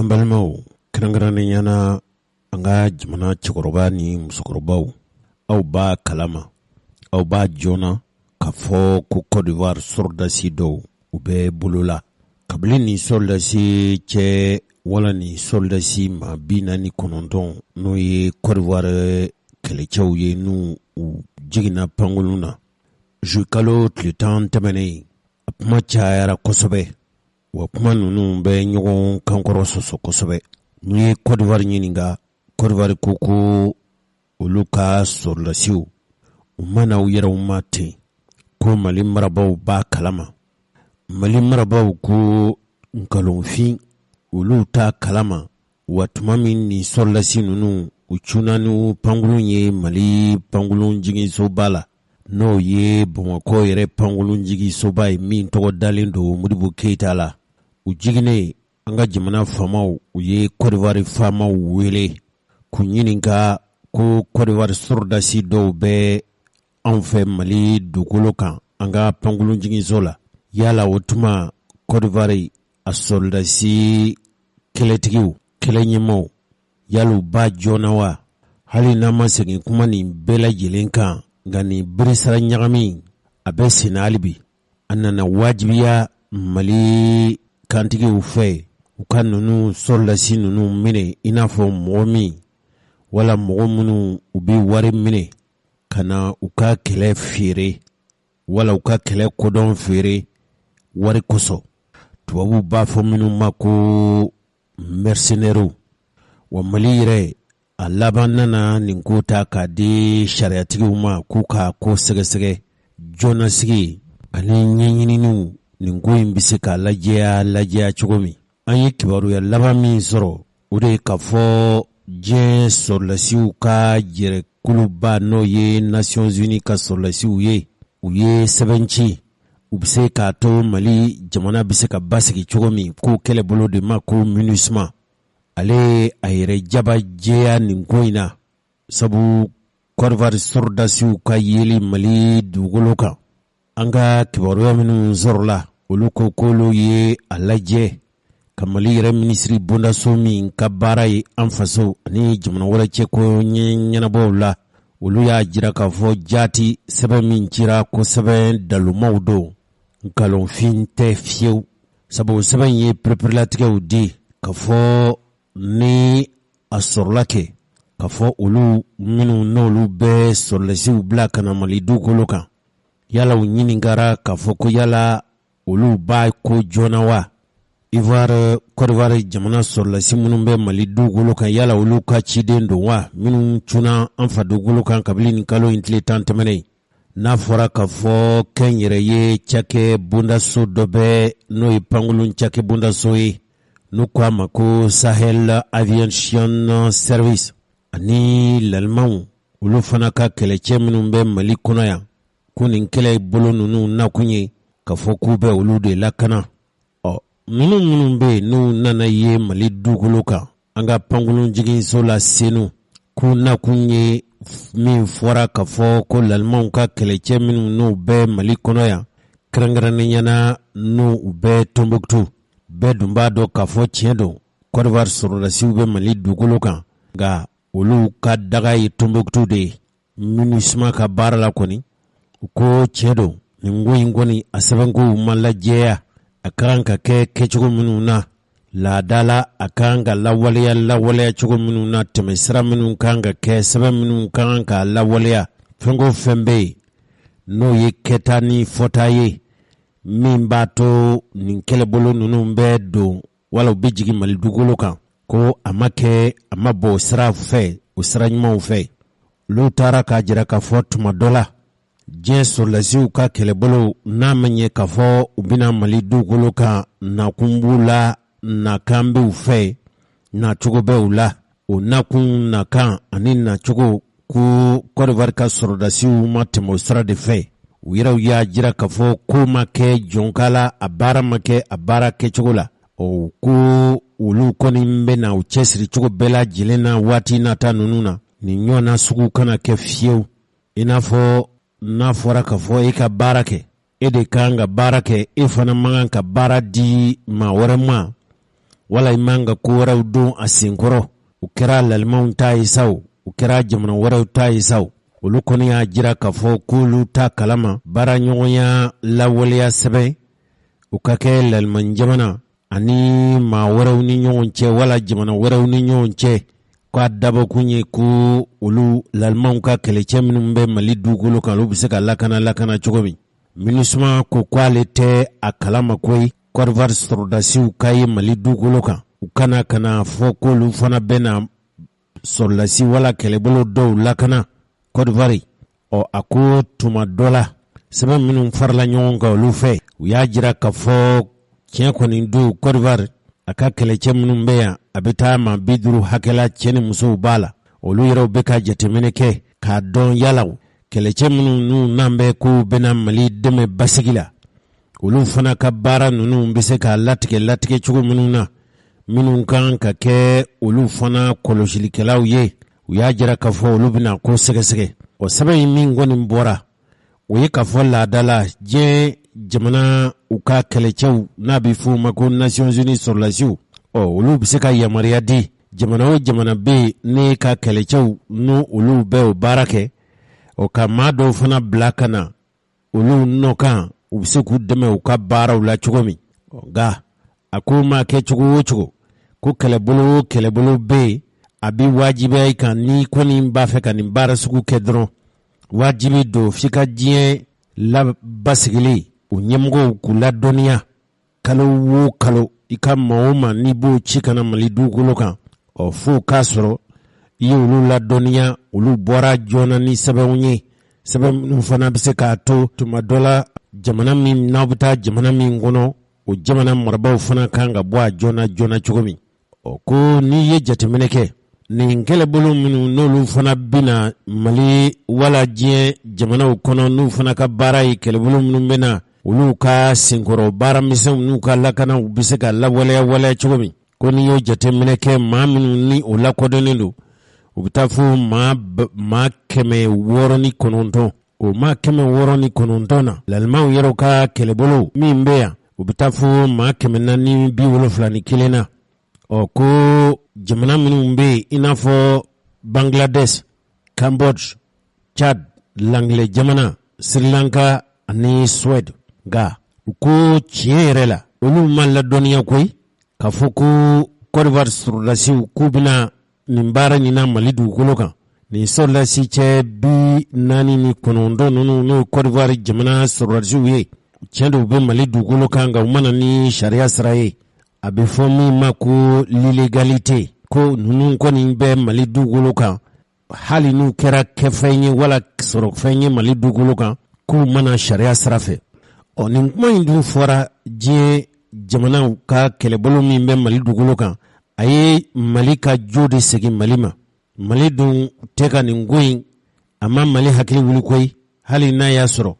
An balimaw kɛrɛnkɛrɛnnen ɲɛna an ka jamana cɛkɔrɔba ni musokɔrɔbaw aw b'a kalama aw b'a joona k'a fɔ ko Côte d'Ivoire sɔrɔdasi dɔw u bɛ bolola kabini ni sɔrɔdasi cɛ wala ni sɔrɔdasi ma 49 n'o ye Côte d'Ivoire kɛlɛcɛw ye n'u jiginna pankolon na kalo tile 10 tɛmɛnen a kuma cayara kosɛbɛ wa kuma ninnu bɛ ɲɔgɔn kankɔrɔ sɔsɔ kosɛbɛ n'u ye Côte d'Ivoire ɲininka Côte d'Ivoire ko ko olu ka sɔrɔdasiw u mana u yɛrɛw ma ten ko Mali marabaw b'a kalama Mali marabaw ko nkalonfin olu ta kalama wa tuma min ni sɔrɔdasi ninnu u cunna ni pankolon ye Mali pankolon jiginsoba la n'o ye Bamakɔ yɛrɛ pankolon jiginsoba ye min tɔgɔ dalen don Modibo Keyita la u jiginen an ka jamana faamaw u ye Côte d'Ivoire faamaw wele k'u ɲininka ko Côte d'Ivoire sɔrɔdasi dɔw bɛ anw fɛ Mali dugukolo kan an ka pankolon jiginso la yala o tuma Côte d'Ivoire a sɔrɔdasi kɛlɛtigiw kɛlɛɲɛmaw yala u b'a joona wa hali n'an ma segin kuma nin bɛɛ lajɛlen kan nka nin beresara ɲagami a bɛ sen hali bi a nana wajibiya Mali kantigiw fɛ u ka ninnu sɔrɔdasi ninnu minɛ i n'a fɔ mɔgɔ min wala mɔgɔ minnu u bɛ wari minɛ ka na u ka kɛlɛ feere wala u ka kɛlɛ kodɔn feere wari kosɔn tubabu b'a fɔ minnu ma ko mercenaires wa Mali yɛrɛ a laban nana nin ko ta k'a di sariyatigiw ma k'u ka ko sɛgɛsɛgɛ joonasigi ani ɲɛɲininiw nin ko in bɛ se k'a lajɛya cogo min an ye kibaruya laban min sɔrɔ o de ye k'a fɔ diɲɛ sɔrɔdasiw ka jɛrɛkuluba n'o ye Nations Unies ka sɔrɔdasiw ye u ye sɛbɛn ci u bɛ se k'a to Mali jamana bɛ se ka basigi cogo min k'o kɛlɛbolo de ma ko MINUSMA ale a yɛrɛ jabajɛya nin ko in na sabu Côte d'Ivoire sɔrɔdasiw ka yeli Mali dugukolo kan an ka kibaruya minnu sɔrɔla olu ko k'olu ye a lajɛ ka Mali yɛrɛ minisiri bondaso min ka baara ye an faso ani jamana wɛrɛ cɛ ko ɲɛnabɔw la olu y'a jira k'a fɔ jaati sɛbɛn min cira ko sɛbɛn dalumaw don nkalonfin tɛ fiyewu sabu sɛbɛn ye pereperelatigɛw di ka fɔ ni a sɔrɔla kɛ ka fɔ olu minnu n'olu bɛ sɔrɔdasiw bila ka na Mali dugukolo kan yala u ɲininkara k'a fɔ ko yala olu b'a ko joona wa Côte d'Ivoire jamana sɔrɔdasi minnu bɛ Mali dugukolo kan yala olu ka ciden don wa minnu cunna an fa dugukolo kan kabini nin kalo in tile 10 tɛmɛnen n'a fɔra k'a fɔ kɛnyɛrɛ ye cakɛ bondaso dɔ bɛ n'o ye pankolon cakɛ bondaso ye n'u ko a ma ko Sahel Aviation Service ani lalimanw olu fana ka kɛlɛcɛ minnu bɛ Mali kɔnɔ yan ko nin kɛlɛ bolo ninnu nakun ye ka fɔ k'u bɛ olu de lakana minnu bɛ yen n'u nana ye Mali dugukolo kan an ka pankolon jiginso la senu k'u nakun ye min fɔra ka fɔ ko lalimanw ka kɛlɛcɛ minnu n'u bɛ Mali kɔnɔ yan kɛrɛnkɛrɛnnen ɲɛna n'u bɛ Tombouctou bɛɛ dun b'a dɔn k'a fɔ tiɲɛ don Côte d'Ivoire sɔrɔdasiw bɛ Mali dugukolo kan nka olu ka daga ye Tombouctou de ye MINUSMA ka baara la kɔni u ko tiɲɛ don nin ko in kɔni a sɛbɛnkow ma lajɛya a kan ka kɛ kɛcogo minnu na laada la a kan ka lawaleya cogo minnu na tɛmɛsira minnu kan ka kɛ sɛbɛn minnu kan ka lawaleya fɛn ko fɛn bɛ yen n'o ye kɛta ni fɔta ye min b'a to nin kɛlɛbolo ninnu bɛ don wala u bɛ jigin Mali dugukolo kan ko a ma bɔ o sira fɛ o sira ɲumanw fɛ olu taara k'a jira k'a fɔ tuma dɔ la diɲɛ sɔrɔdasiw ka kɛlɛbolo n'a ma ɲɛ k'a fɔ u bɛna Mali dugukolo kan nakun b'u la nakan b'u fɛ nacogo bɛ u la o nakun nakan ani nacogo ko Côte d'Ivoire ka sɔrɔdasiw ma tɛmɛ o sira de fɛ u yɛrɛw y'a jira k'a fɔ ko ma kɛ jɔnkala a baara ma kɛ a baara kɛcogo la ko olu kɔni bɛ na u cɛsiri cogo bɛɛ lajɛlen na waati nata ninnu na nin ɲɔgɔnna sugu kana kɛ fiyewu i n'a fɔ n'a fɔra k'a fɔ e ka baara kɛ e de kan ka baara kɛ e fana man kan ka baara di maa wɛrɛ ma wala i man ka ko wɛrɛw don a senkɔrɔ u kɛra lalimaw ta ye sa o u kɛra jamana wɛrɛw ta ye sa o olu kɔni y'a jira k'a fɔ k'olu ta kalama baara ɲɔgɔnya lawaleya sɛbɛn u ka kɛ laliman jamana ani maa wɛrɛw ni ɲɔgɔn cɛ wala jamana wɛrɛw ni ɲɔgɔn cɛ k'a dabɔkun ye ko olu lalimanw ka kɛlɛcɛ minnu bɛ Mali dugukolo kan olu bɛ se ka lakana cogo min MINUSMA ko k'ale tɛ a kalama koyi Côte d'Ivoire sɔrɔdasiw ka ye Mali dugukolo kan u kana fɔ k'olu fana bɛna sɔrɔdasi wala kɛlɛbolo dɔw lakana Côte d'Ivoire a ko tuma dɔ la sɛbɛn minnu farala ɲɔgɔn kan olu fɛ u y'a jira k'a fɔ tiɲɛ kɔni don Côte d'Ivoire a ka kɛlɛcɛ minnu bɛ yan a bɛ taa maa 50 hakɛla cɛ ni musow b'a la olu yɛrɛw bɛ ka jateminɛ kɛ k'a dɔn yala kɛlɛcɛ minnu n'u n'an bɛ ko bɛna Mali dɛmɛ basigi la olu fana ka baara ninnu bɛ se ka latigɛ cogo minnu na minnu kan ka kɛ olu fana kɔlɔsilikɛlaw ye u y'a jira k'a fɔ olu bɛna ko sɛgɛsɛgɛ o sɛbɛn min kɔni bɔra o ye k'a fɔ laada la diɲɛ jamana u ka kɛlɛcɛw n'a bɛ f'o ma ko Nations Unies sɔrɔdasiw olu bɛ se ka yamaruya di jamana o jamana bɛ ne ka kɛlɛcɛw n'u olu bɛ o baara kɛ ka maa dɔw fana bila ka na olu nɔ kan u bɛ se k'u dɛmɛ u ka baaraw la cogo min nka a ko maa kɛ cogo o cogo ko kɛlɛbolo o kɛlɛbolo bɛ yen a bɛ wajibiya i kan ni kɔni b'a fɛ ka nin baara sugu kɛ dɔrɔn wajibi don f'i ka diɲɛ labasigili o ɲɛmɔgɔw k'u ladɔnniya kalo o kalo i ka maa o maa n'i b'o ci kana Mali dugukolo kan f'o k'a sɔrɔ i ye olu ladɔnniya olu bɔra joona ni sɛbɛnw ye sɛbɛn minnu fana bɛ se k'a to tuma dɔ la jamana min n'aw bɛ taa jamana min kɔnɔ o jamana marabaaw fana kan ka bɔ a joona cogo min ko n'i ye jateminɛ kɛ nin kɛlɛbolo minnu n'olu fana bɛna Mali wala diɲɛ jamanaw kɔnɔ n'u fana ka baara ye kɛlɛbolo minnu bɛna olu ka senkɔrɔ baara misɛnw n'u ka lakana u bɛ se ka lawaleya cogo min ko n'i y'o jateminɛ kɛ maa minnu ni o lakodɔnnen don u bɛ taa fo maa 609 o maa 609 na lalimaw yɛrɛw ka kɛlɛbolo min bɛ yan u bɛ taa fo maa 471 na ko jamana minnu bɛ yen i n'a fɔ Bangladesh, Cambodge, Chad, Langlais jamana, Sri Lanka ani Suède nka u ko tiɲɛ yɛrɛ la olu ma ladɔnniya koyi k'a fɔ ko Côte d'Ivoire sɔrɔdasiw k'u bɛna nin baara ɲina Mali dugukolo kan nin sɔrɔdasi cɛ 49 ninnu n'o Côte d'Ivoire jamana sɔrɔdasiw ye tiɲɛ de u bɛ Mali dugukolo kan nka u mana ni sariya sira ye a bɛ fɔ min ma ko l'illégalité ko ninnu kɔni bɛ Mali dugukolo kan hali n'u kɛra kɛfɛn ye wala sɔrɔfɛn ye Mali dugukolo kan k'u mana sariya sira fɛ nin kuma in dun fɔra diɲɛ jamanaw ka kɛlɛbolo min bɛ Mali dugukolo kan a ye Mali ka jo de segin Mali ma Mali dun tɛ ka nin ko in a ma Mali hakili wuli koyi hali n'a y'a sɔrɔ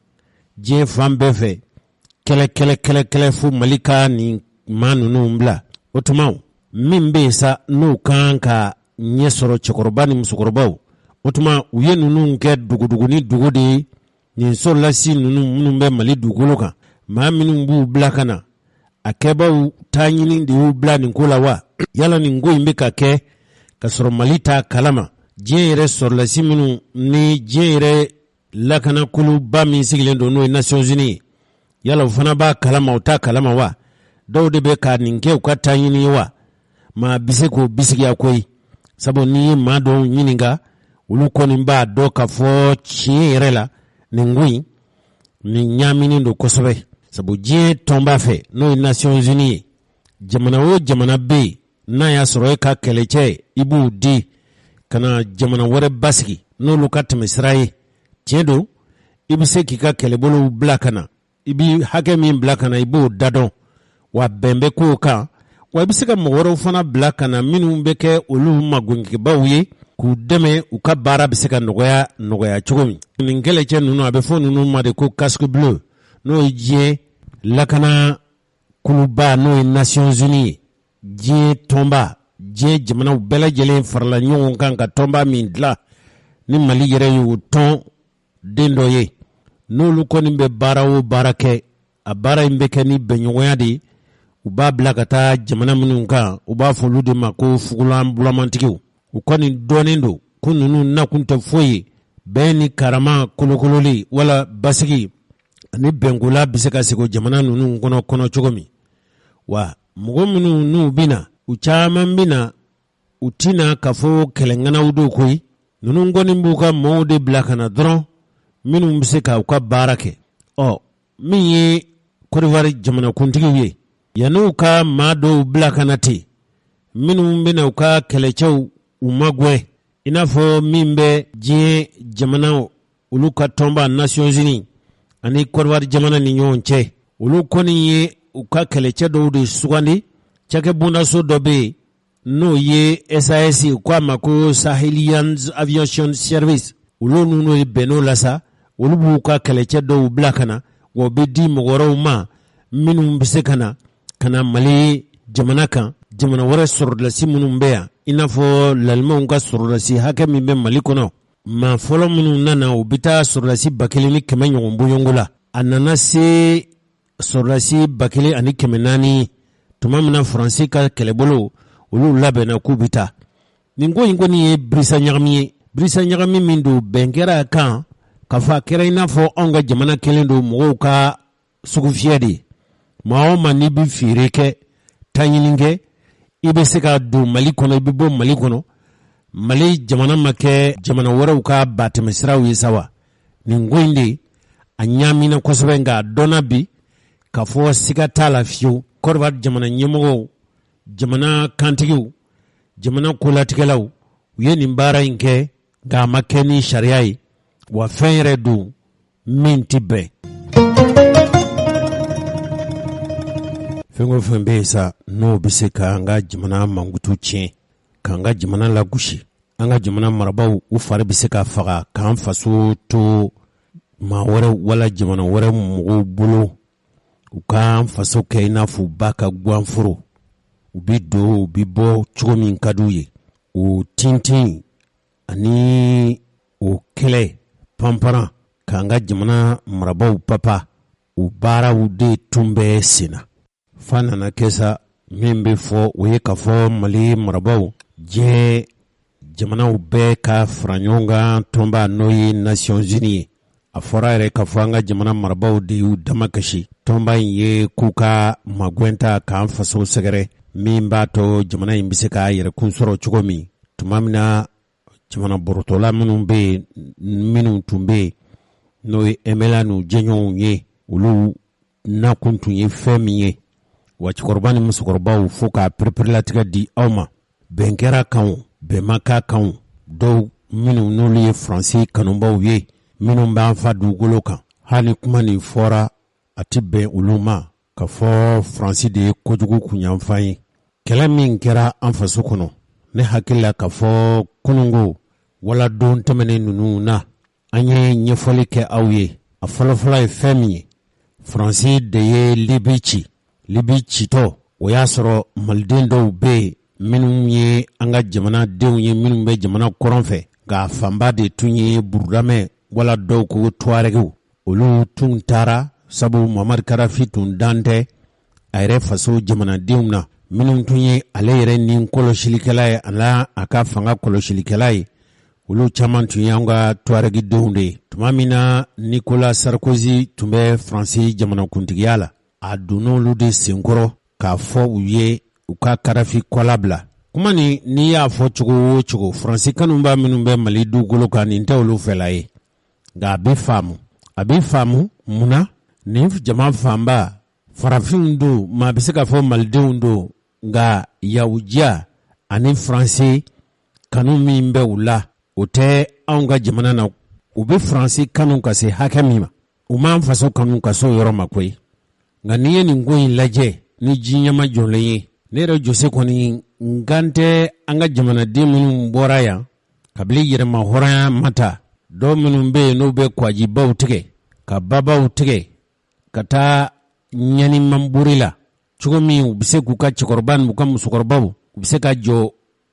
diɲɛ fan bɛɛ fɛ kɛlɛ fo Mali ka nin maa ninnu bila o tuma min bɛ yen sa n'o kan ka ɲɛ sɔrɔ cɛkɔrɔba ni musokɔrɔbaw o tuma u ye ninnu kɛ dugudugu ni dugu de ye nin sɔrɔdasi ninnu minnu bɛ Mali dugukolo kan maa minnu b'u bila ka na a kɛbaaw taa ɲini de y'u bila nin ko la wa yala nin ko in bɛ ka kɛ ka sɔrɔ Mali t'a kalama diɲɛ yɛrɛ sɔrɔdasi minnu ni diɲɛ yɛrɛ lakanakuluba min sigilen don n'o ye Nations Unies yala o fana b'a kalama o t'a kalama wa dɔw de bɛ ka nin kɛ u ka taa ɲini ye wa maa bɛ se k'o bisigiya koyi sabu n'i ye maa dɔw ɲininka olu kɔni b'a dɔn k'a fɔ tiɲɛ yɛrɛ la nin ko in nin ɲaaminen don kosɛbɛ sabu diɲɛ tɔn b'a fɛ n'o ye Nations Unies ye jamana o jamana bɛ yen n'a y'a sɔrɔ e ka kɛlɛcɛ i b'u di ka na jamana wɛrɛ basigi n'olu ka tɛmɛ sira ye tiɲɛ don i bɛ se k'i ka kɛlɛbolow bila ka na i bɛ hakɛ min bila ka na i b'o da dɔn wa bɛn bɛ k'o kan wa i bɛ se ka mɔgɔ wɛrɛw fana bila ka na minnu bɛ kɛ olu magonkɛbaw ye k'u dɛmɛ u ka baara bɛ se ka nɔgɔya cogo min nin kɛlɛcɛ ninnu a bɛ fɔ ninnu ma de ko casque bleu n'o ye diɲɛ lakana kuluba n'o ye Nations Unies ye diɲɛ tɔnba diɲɛ jamanaw bɛɛ lajɛlen farala ɲɔgɔn kan ka tɔnba min dilan ni Mali yɛrɛ y'o tɔn den dɔ ye n'olu kɔni bɛ baara o baara kɛ a baara in bɛ kɛ ni bɛnɲɔgɔnya de ye u b'a bila ka taa jamana minnu kan u b'a fɔ olu de ma ko fugulan bulamantigiw u kɔni dɔnnen don ko ninnu nakun tɛ foyi bɛɛ ni karama kolokololi wala basigi ani bɛnkola bɛ se ka sigi jamana ninnu kɔnɔ cogo min wa mɔgɔ minnu n'u bɛna u caman bɛna u tɛna ka fɔ kɛlɛŋanaw do koyi ninnu kɔni b'u ka mɔɔw de bila ka na dɔrɔn minnu bɛ se ka u ka baara kɛ min ye Côte d'Ivoire jamanakuntigiw ye yan'u ka maa dɔw bila ka na ten minnu bɛna u ka kɛlɛcɛw u magwɛ i n'a fɔ min bɛ diɲɛ jamanaw olu ka tɔnba Nations Unies ani Côte d'Ivoire jamana ni ɲɔgɔn cɛ olu kɔni ye u ka kɛlɛcɛ dɔw de sugandi cakɛbondaso dɔ bɛ yen n'o ye SAS u k'a ma ko Sahelian Aviation Service olu ninnu ye bɛnn'o la sa olu b'u ka kɛlɛcɛ dɔw bila ka na wa u bɛ di mɔgɔ wɛrɛw ma minnu bɛ se ka na Mali jamana kan jamana wɛrɛ sɔrɔdasi minnu bɛ yan i n'a fɔ lalimaw ka sɔrɔdasi hakɛ min bɛ Mali kɔnɔ maa fɔlɔ minnu nana u bɛ taa sɔrɔdasi 1000 ni 100 ɲɔgɔn bɔɲɔngo la a nana se sɔrɔdasi 1000 ani 400 tuma min na Faransi ka kɛlɛbolo olu labɛnna k'u bɛ taa nin ko in kɔni ye birisa ɲagami ye birisa ɲagami min don bɛn kɛra a kan ka fɔ a kɛra i n'a fɔ anw ka jamana kelen don mɔgɔw ka sugu fiyɛ de ye maa o maa n'i bɛ feere kɛ taa ɲini kɛ i bɛ se ka don Mali kɔnɔ i bɛ bɔ Mali kɔnɔ Mali jamana ma kɛ jamana wɛrɛw ka batɛmɛsiraw ye sa wa nin ko in de a ɲaamina kosɛbɛ nka a dɔnna bi ka fɔ siga t'a la fiyewu Côte d'Ivoire jamana ɲɛmɔgɔw jamana kantigiw jamana kolatigɛlaw u ye nin baara in kɛ nka a ma kɛ ni sariya ye wa fɛn yɛrɛ don min tɛ bɛn fɛn o fɛn bɛ yen sa n'o bɛ se ka an ka jamana mankutu tiɲɛ k'an ka jamana lagosi an ka jamana marabaaw u fari bɛ se ka faga k'an faso to maa wɛrɛw wala jamana wɛrɛ mɔgɔw bolo u k'an faso kɛ i n'a fɔ u ba ka guwanforo u bɛ don u bɛ bɔ cogo min ka d'u ye o tintin ani o kɛlɛ panparan k'an ka jamana marabaaw papa u baaraw de tun bɛ sen na fa nana kɛ sa min bɛ fɔ o ye ka fɔ Mali marabaaw diɲɛ jamanaw bɛɛ ka fara ɲɔgɔn kan tɔnba n'o ye Nations Unies ye a fɔra yɛrɛ ka fɔ an ka jamana marabaaw de y'u dama kasi tɔnba in ye k'u ka magwɛnta k'an faso sɛgɛrɛ min b'a to jamana in bɛ se k'a yɛrɛkun sɔrɔ cogo min tuma min na jamana borotɔla minnu bɛ yen minnu tun bɛ yen n'o ye MLA n'u jɛɲɔgɔnw ye olu nakun tun ye fɛn min ye wa cɛkɔrɔba ni musokɔrɔbaw fo k'a pereperelatigɛ di aw ma bɛn kɛra kan bɛn ma k'a kan dɔw minnu n'olu ye Faransi kanubaw ye minnu b'an fa dugukolo kan hali kuma nin fɔra a tɛ bɛn olu ma ka fɔ Faransi de ye kojugu kunyanfan ye kɛlɛ min kɛra an faso kɔnɔ ne hakili la ka fɔ kunungo wala don tɛmɛnen ninnu na an ye ɲɛfɔli kɛ aw ye a fɔlɔfɔlɔ ye fɛn min ye Faransi de ye Libi citɔ o y'a sɔrɔ maliden dɔw bɛ yen minnu ye an ka jamana denw ye minnu bɛ jamana kɔrɔn fɛ nka fanba de tun ye burudamɛ wala dɔw ko tuarɛgiw olu tun taara sabu Mamari Kadafi tun dan tɛ a yɛrɛ faso jamanadenw na minnu tun ye ale yɛrɛ ni kɔlɔsilikɛla ye a ka fanga kɔlɔsilikɛla ye olu caman tun ye an ka tuarɛgidenw de ye tuma min na Nicolas Sarkozy tun bɛ Faransi jamanakuntigiya la a donn'olu de senkɔrɔ k'a fɔ u ye u ka Kadafi kɔlabila kuma nin n'i y'a fɔ cogo o cogo Faransi kanuba minnu bɛ Mali dugukolo kan nin tɛ olu fɛla ye nka a bɛ faamu mun na nin jama fanba farafinw don maa bɛ se ka fɔ malidenw don nka yahudiya ani Faransi kanu min bɛ u la o tɛ anw ka jamana na u bɛ Faransi kanu ka se hakɛ min ma u m'an faso kanu ka se o yɔrɔ ma koyi nka n'i ye nin ko in lajɛ ni ji ɲɛma jɔlen ye ne yɛrɛ Jose kɔni nkan tɛ an ka jamanaden minnu bɔra yan kabili yɛrɛma hɔrɔnya mata dɔw minnu bɛ yen n'u bɛ kwajibaw tigɛ ka babaw tigɛ ka taa ɲanimanbori la cogo min u bɛ se k'u ka cɛkɔrɔba n'u ka musokɔrɔbaw u bɛ se ka jɔ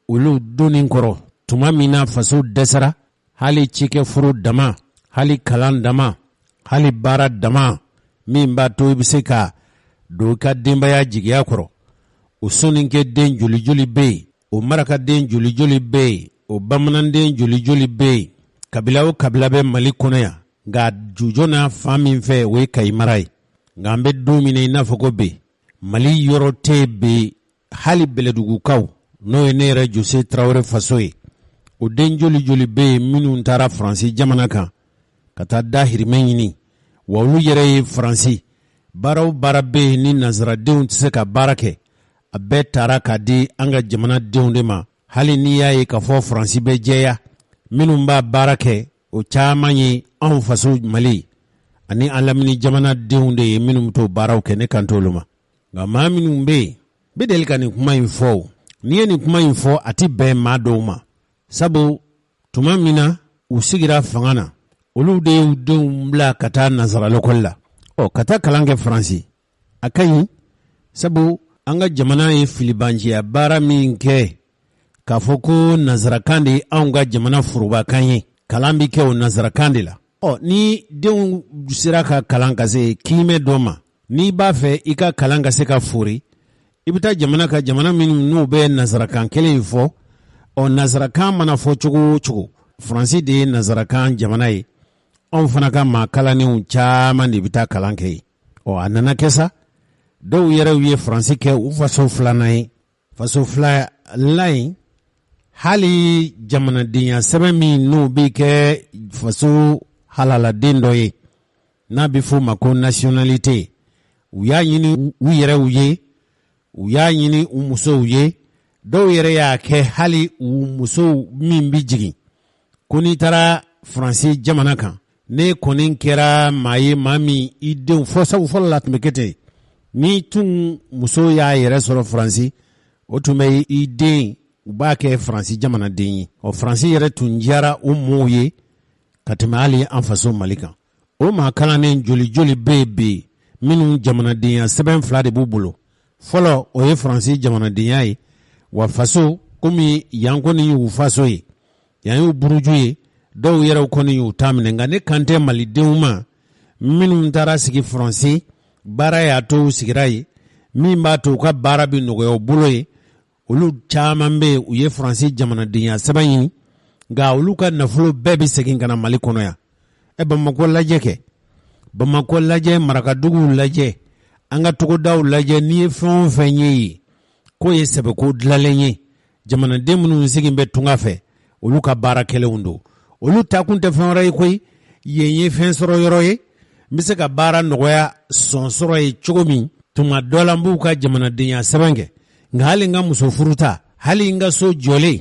olu donni kɔrɔ tuma min na faso dɛsɛra hali cikɛforo dama hali kalan dama hali baara dama min b'a to i bɛ se ka do ka denbaya jigiya kɔrɔ o sɔnninkɛ den joli joli bɛ yen o marakaden joli joli bɛ yen o bamananden joli joli bɛ yen kabila o kabila bɛ Mali kɔnɔ yan nka jujɔ n'a fan min fɛ o ye Kayi mara ye nka an bɛ don min na i n'a fɔ ko bi Mali yɔrɔ tɛ bi hali Bɛlɛdugukaw n'o ye ne yɛrɛ Jose Traoré faso ye o den joli joli bɛ yen minnu taara Faransi jamana kan ka taa dahirimɛ ɲini wa olu yɛrɛ ye Faransi baara o baara bɛ yen ni nanzaradenw tɛ se ka baara kɛ a bɛɛ taara ka di an ka jamanadenw de ma hali n'i y'a ye k'a fɔ Faransi bɛ jɛya minnu b'a baara kɛ o caman ye anw faso Mali ani an lamini jamanadenw de ye minnu t'o baaraw kɛ ne kan t'olu ma nka maa minnu bɛ yen bɛ deli ka nin kuma in fɔ o n'i ye nin kuma in fɔ a tɛ bɛn maa dɔw ma sabu tuma min na u sigira fanga na olu de y'u denw bila ka taa nanzara lɔkɔli la ka taa kalan kɛ Faransi a ka ɲi sabu an ka jamana ye filibanciya baara min kɛ k'a fɔ ko nanzarakan de ye anw ka jamana forobakan ye kalan bɛ kɛ o nanzarakan de la ni denw sera ka kalan ka se kiimɛ dɔ ma n'i b'a fɛ i ka kalan ka se ka fori i bɛ taa jamana ka jamana minnu n'u bɛ nanzarakan kelen in fɔ nanzarakan mana fɔ cogo o cogo Faransi de ye nanzarakan jamana ye anw fana ka maa kalannenw caman de bɛ taa kalan kɛ yen a nana kɛ sa dɔw yɛrɛw ye Faransi kɛ u faso filanan ye faso filanan in hali jamanadenya sɛbɛn min n'o bɛ kɛ faso halaladen dɔ ye n'a bɛ f'o ma ko nationalité u y'a ɲini u yɛrɛw ye u y'a ɲini u musow ye dɔw yɛrɛ y'a kɛ hali u musow min bɛ jigin ko n'i taara Faransi jamana kan ne kɔni kɛra maa ye maa min i denw sabu fɔlɔ la tun bɛ kɛ ten ni tun muso y'a yɛrɛ sɔrɔ Faransi o tun bɛ i den u b'a kɛ Faransi jamanaden ye Faransi yɛrɛ tun diyara o mɔɔw ye ka tɛmɛ hali an faso Mali kan o maa kalannen joli joli bɛ yen minnu jamanadenya sɛbɛn fila de b'u bolo fɔlɔ o ye Faransi jamanadenya ye wa faso komi yan kɔni y'u faso ye yan y'u buruju ye dɔw yɛrɛw kɔni y'u ta minɛ nka ne kan tɛ malidenw ma minnu taara sigi Faransi baara y'a to u sigira ye min b'a to u ka baara bɛ nɔgɔya u bolo ye olu caman bɛ yen u ye Faransi jamanadenya sɛbɛn ɲini nka olu ka nafolo bɛɛ bɛ segin ka na Mali kɔnɔ yan Bamakɔ lajɛ kɛ Bamakɔ lajɛ marakaduguw lajɛ an ka togodaw lajɛ n'i ye fɛn o fɛn ye yen k'o ye sɛbɛko dilanlen ye jamanaden minnu sigin bɛ tunga fɛ olu ka baara kɛlenw don olu ta kun tɛ fɛn wɛrɛ ye koyi yen ye fɛn sɔrɔ yɔrɔ ye n bɛ se ka baara nɔgɔya sɔn sɔrɔ ye cogo min tuma dɔ la n b'u ka jamanadenya sɛbɛn kɛ nka hali n ka muso furuta hali n ka so jɔlen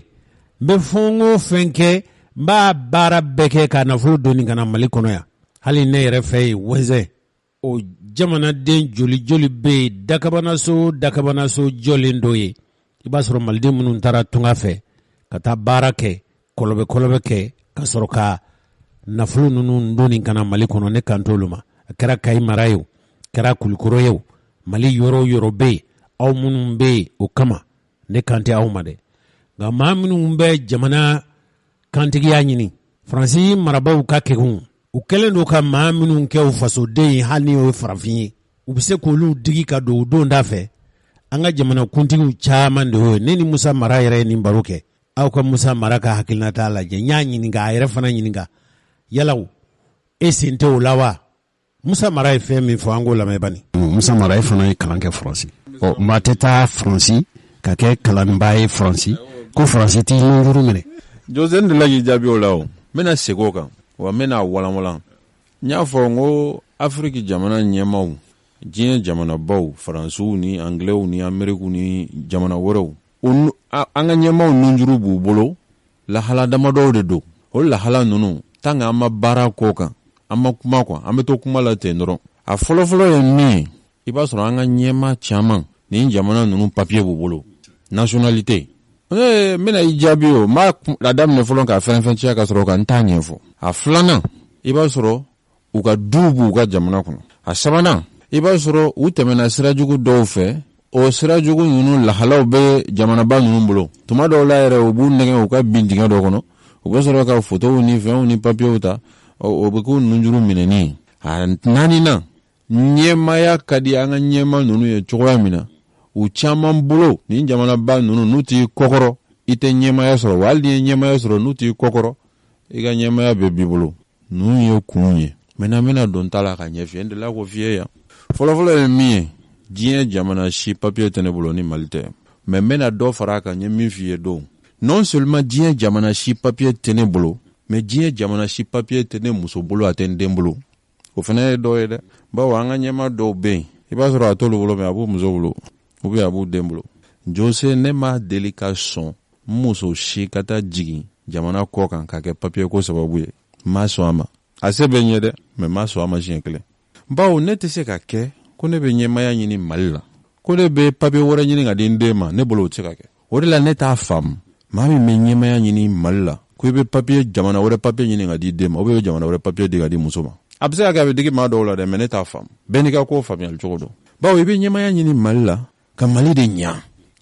n bɛ fɛn o fɛn kɛ n b'a baara bɛɛ kɛ ka nafolo doni ka na Mali kɔnɔ yan hali ne yɛrɛ fɛ yen wɛzɛ o jamanaden joli joli bɛ yen dakabanaso jɔlen dɔ ye i b'a sɔrɔ maliden minnu taara tunga fɛ ka taa baara kɛ kɔlɔbɛ kɛ ka sɔrɔ ka nafolo ninnu doni ka na Mali kɔnɔ ne kan t'olu ma a kɛra Kayi mara ye o kɛra Kulikɔrɔ ye o Mali yɔrɔ o yɔrɔ bɛ yen aw minnu bɛ yen o kama ne kan tɛ aw ma dɛ nka maa minnu bɛ jamana kantigiya ɲini Faransi marabaw ka kɛkunw u kɛlen don ka maa minnu kɛ u fasoden ye hali ni o ye farafin ye u bɛ se k'olu digi ka don u don da fɛ an ka jamana kuntigiw caman de y'o ne ni Musa Mara yɛrɛ ye nin baro kɛ aw ka Musa Mara ka hakilinata lajɛ n y'a ɲininka a yɛrɛ fana ɲininka yalaw e sen tɛ o la wa Musa Mara ye fɛn min fɔ an k'o lamɛn bani Musa Mara ye fana ye kalan kɛ Faransi maa tɛ taa Faransi ka kɛ kalanbaa ye Faransi ko Faransi t'i nunjuru minɛ Jose de la k'i jaabi o la o n bɛna segin o kan wa n bɛna walanwalan n y'a fɔ n ko Afiriki jamana ɲɛmaaw diɲɛ jamanabaw Faransiw ni Anglɛw ni Amerikiw ni jamana wɛrɛw an ka ɲɛmaaw nunjuru b'u bolo lahala damadɔw de don o lahala ninnu tant que an ma baara k'o kan an ma kuma quoi an bɛ to kuma la ten dɔrɔn a fɔlɔfɔlɔ ye min ye i b'a sɔrɔ an ka ɲɛmaa caman nin jamana ninnu papier b'u bolo nationalité n bɛna i jaabi o n b'a daminɛ fɔlɔ ka fɛn ciya ka sɔrɔ ka n t'a ɲɛfɔ a filanan i b'a sɔrɔ u ka duw b'u ka jamana kɔnɔ a sabanan i b'a sɔrɔ u tɛmɛna sira jugu dɔw fɛ o sira jugu ninnu lahalaw bɛ jamanaba ninnu bolo tuma dɔw la yɛrɛ u b'u nɛgɛ u ka bin dingɛ dɔ kɔnɔ u bɛ sɔrɔ ka photow ni fɛnw ni papiyew ta o bɛ k'u nunjuru minɛni a naaninan ɲɛmaya ka di an ka ɲɛma ninnu ye cogoya min na u caman bolo ni jamanaba ninnu n'u t'i kɔkɔrɔ i tɛ ɲɛmaya sɔrɔ wa hali ni ye ɲɛmaya sɔrɔ n'u t'i kɔkɔrɔ i ka ɲɛmaya bɛ b'i bolo ninnu ye kun ye maintenant n bɛna don ta la ka ɲɛf'i ye n delila k'o f'i ye yan fɔlɔfɔlɔ ye min ye diɲɛ jamana si papiye tɛ ne bolo ni Mali tɛ mais n bɛna dɔ fara a kan n ye min f'i ye don non seulement diɲɛ jamana si papiye tɛ ne bolo mais diɲɛ jamana si papiye tɛ ne muso bolo a tɛ n den bolo o fana ye dɔ ye dɛ bawo an ka ɲɛma dɔw bɛ yen i b'a sɔrɔ a t'olu bolo mais a b'u muso bolo ou bien a b'u den bolo Jose ne ma deli ka sɔn muso si ka taa jigin jamana kɔ kan ka kɛ papiye ko sababu ye ma sɔn a ma a se bɛ n ye dɛ mais ma sɔn a ma siɲɛ kelen bawo ne tɛ se ka kɛ ko ne bɛ ɲɛmaya ɲini Mali la ko ne bɛ papiye wɛrɛ ɲini ka di n den ma ne bolo o tɛ se ka kɛ o de la ne t'a faamu maa min bɛ ɲɛmaya ɲini Mali la ko i bɛ papiye jamana wɛrɛ papiye ɲini ka di den ma ou bien jamana wɛrɛ papiye di ka di muso ma a bɛ se ka kɛ a bɛ digi maa dɔw la dɛ mais ne t'a faamu bɛɛ n'i ka ko faamuyali cogo dɔn bawo i bɛ ɲɛmaya ɲini Mali la ka Mali de ɲa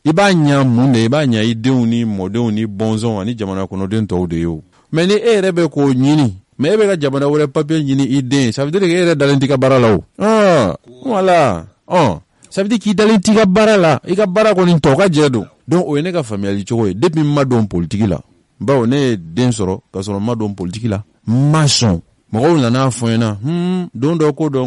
i b'a ɲa mun de i b'a ɲa i denw ni mɔdenw ni bɔnsɔnw ani jamana kɔnɔden tɔw de ye o mais ni e yɛrɛ bɛ k'o ɲini mais e bɛ ka jamana wɛrɛ papiye ɲini i den ça veut dire que e yɛrɛ dalen t'i ka baara la o voilà ça veut dire k'i dalen t'i ka baara la i ka baara kɔni tɔ ka jɛ don donc o ye ne ka faamuyali cogo ye depuis n ma don politiki la bawo ne ye den sɔrɔ ka sɔrɔ n ma don politiki la n ma sɔn mɔgɔw nana fɔ n ɲɛna don dɔ ko dɔ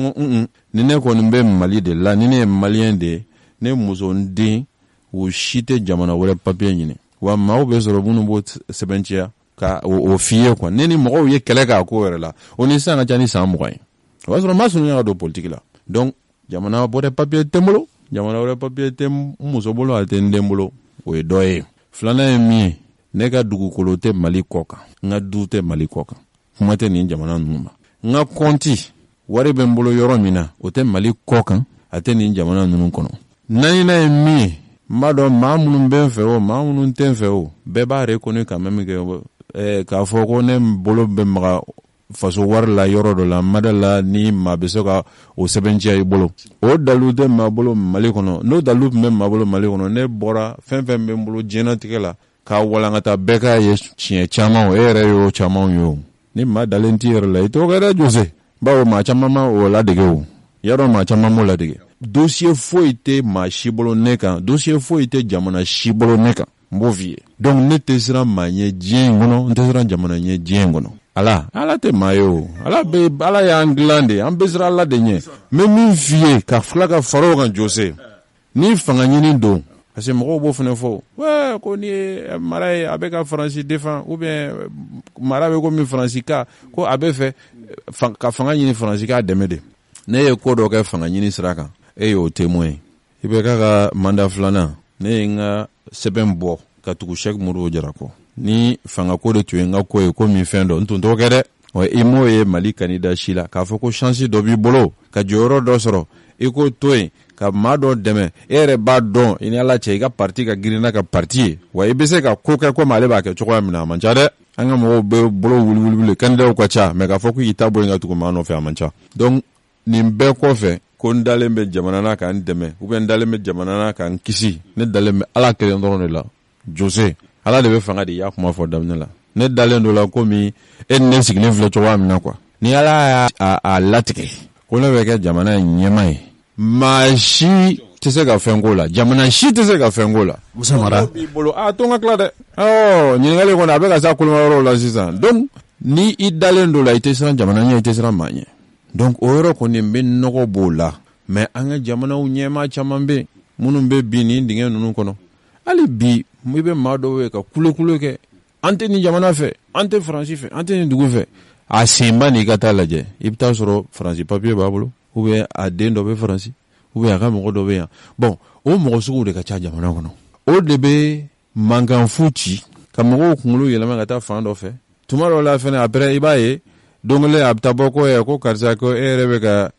ni ne kɔni bɛ Mali de la ni ne ye maliyɛn de ye ne muso n den o si tɛ jamana wɛrɛ papiye ɲini wa maaw bɛ sɔrɔ minnu b'o sɛbɛntiya ka o f'i ye quoi ne ni mɔgɔw ye kɛlɛ k'a ko yɛrɛ la o ni sisan ka ca ni san 20 ye o b'a sɔrɔ n ma sununya ka don politiki la donc jamana wɛrɛ papiye tɛ n bolo jamana wɛrɛ papiye tɛ n muso bolo a tɛ n den bolo o ye dɔ ye filanan ye min ye ne ka dugukolo tɛ Mali kɔ kan n ka du tɛ Mali kɔ kan kuma tɛ nin jamana ninnu ma n ka kɔnti wari bɛ n bolo yɔrɔ min na o tɛ Mali kɔ kan a tɛ nin jamana ninnu kɔnɔ naaninan ye min ye n b'a dɔn maa minnu bɛ n fɛ o maa minnu tɛ n fɛ o bɛɛ b'a reconnu quand même que k'a fɔ ko ne bolo bɛ maga faso wari la yɔrɔ dɔ la mada la ni maa bɛ se ka o sɛbɛntiya i bolo o dalilu tɛ maa bolo Mali kɔnɔ n'o dalilu tun bɛ maa bolo Mali kɔnɔ ne bɔra fɛn fɛn bɛ n bolo diɲɛlatigɛ la k'a walankata bɛɛ k'a ye tiɲɛ caman o e yɛrɛ y'o caman ye o ni maa dalen t'i yɛrɛ la i t'o kɛ dɛ Jose bawo maa caman ma o ladege o yadɔ maa caman m'o ladege dossier foyi tɛ maa si bolo ne kan dossier foyi tɛ jamana si bolo ne kan n b'o f'i ye donc ne tɛ siran maa ɲɛ diɲɛ in kɔnɔ n tɛ siran jamana ɲɛ diɲɛ in kɔnɔ ala tɛ maa ye o ala y'an dilan de an bɛ siran ala de ɲɛ n bɛ min f'i ye ka fila ka fara o kan Jose ni fanga ɲini don parce que mɔgɔw b'o fana fɔ ko ni ye mara ye a bɛ ka Faransi défend ou bien mara bɛ komi Faransi ka ko a bɛ fɛ ka fanga ɲini Faransi k'a dɛmɛ de ne ye ko dɔ kɛ fanga ɲini sira kan e y'o témoin i bɛ k'a ka mandat filanan ne ye n ka sɛbɛn bɔ ka tugu Sɛki Modibo Jara kɔ ni fanga ko de tun ye n ka ko ye ko min fɛn dɔ n tun t'o kɛ dɛ i m'o ye Mali candidat si la k'a fɔ ko chance dɔ b'i bolo ka jɔyɔrɔ dɔ sɔrɔ i ko to yen ka maa dɔ dɛmɛ e yɛrɛ b'a dɔn i ni ala cɛ i ka parti ka girinna ka parti ye wa i bɛ se ka ko kɛ komi ale b'a kɛ cogoya min na a man ca dɛ an ka mɔgɔw bɛ bolo wuli candidatw ka ca mais k'a fɔ k'i ta bɔ yen ka tugu maa nɔfɛ a man ca donc nin bɛɛ kɔfɛ ko n dalen bɛ jamana na k'an dɛmɛ ou bien n dalen bɛ jamana na k'an kisi ne dalen bɛ ala kelen dɔrɔn de la Jose ala de bɛ fanga de y'a kuma fɔ daminɛ la ne dalen do la komi e ni ne sigilen filɛ cogoya min na quoi ni ala y'a latigɛ ko ne bɛ kɛ jamana ɲɛma ye maa si tɛ se ka fɛn k'o la jamana si tɛ se ka fɛn k'o la Musa Mara b'i bolo to n ka tila dɛ ɲininkali kɔni a bɛ ka se a kolonmayɔrɔ la sisan donc ni i dalen do la i tɛ siran jamana ɲɛ i tɛ siran maa ɲɛ donc o yɔrɔ kɔni n bɛ nɔgɔ b'o la mais an ka jamanaw ɲɛmaa caman bɛ minnu bɛ bi nin dingɛ ninnu kɔnɔ hali bi i bɛ maa dɔw ye ka kule kɛ an tɛ nin jamana fɛ an tɛ Faransi fɛ an tɛ nin dugu fɛ a senba n'i ka taa lajɛ i bɛ taa sɔrɔ Faransi papiye b'a bolo ou bien a den dɔ bɛ Faransi ou bien a ka mɔgɔ dɔ bɛ yan bon o mɔgɔ sugu de ka ca jamana kɔnɔ o de bɛ mankanfu ci ka mɔgɔw kunkolo yɛlɛma ka taa fan dɔ fɛ tuma dɔw la fɛnɛ après i b'a ye don kelen a bɛ taa bɔ ko karisa ko e yɛrɛ bɛ ka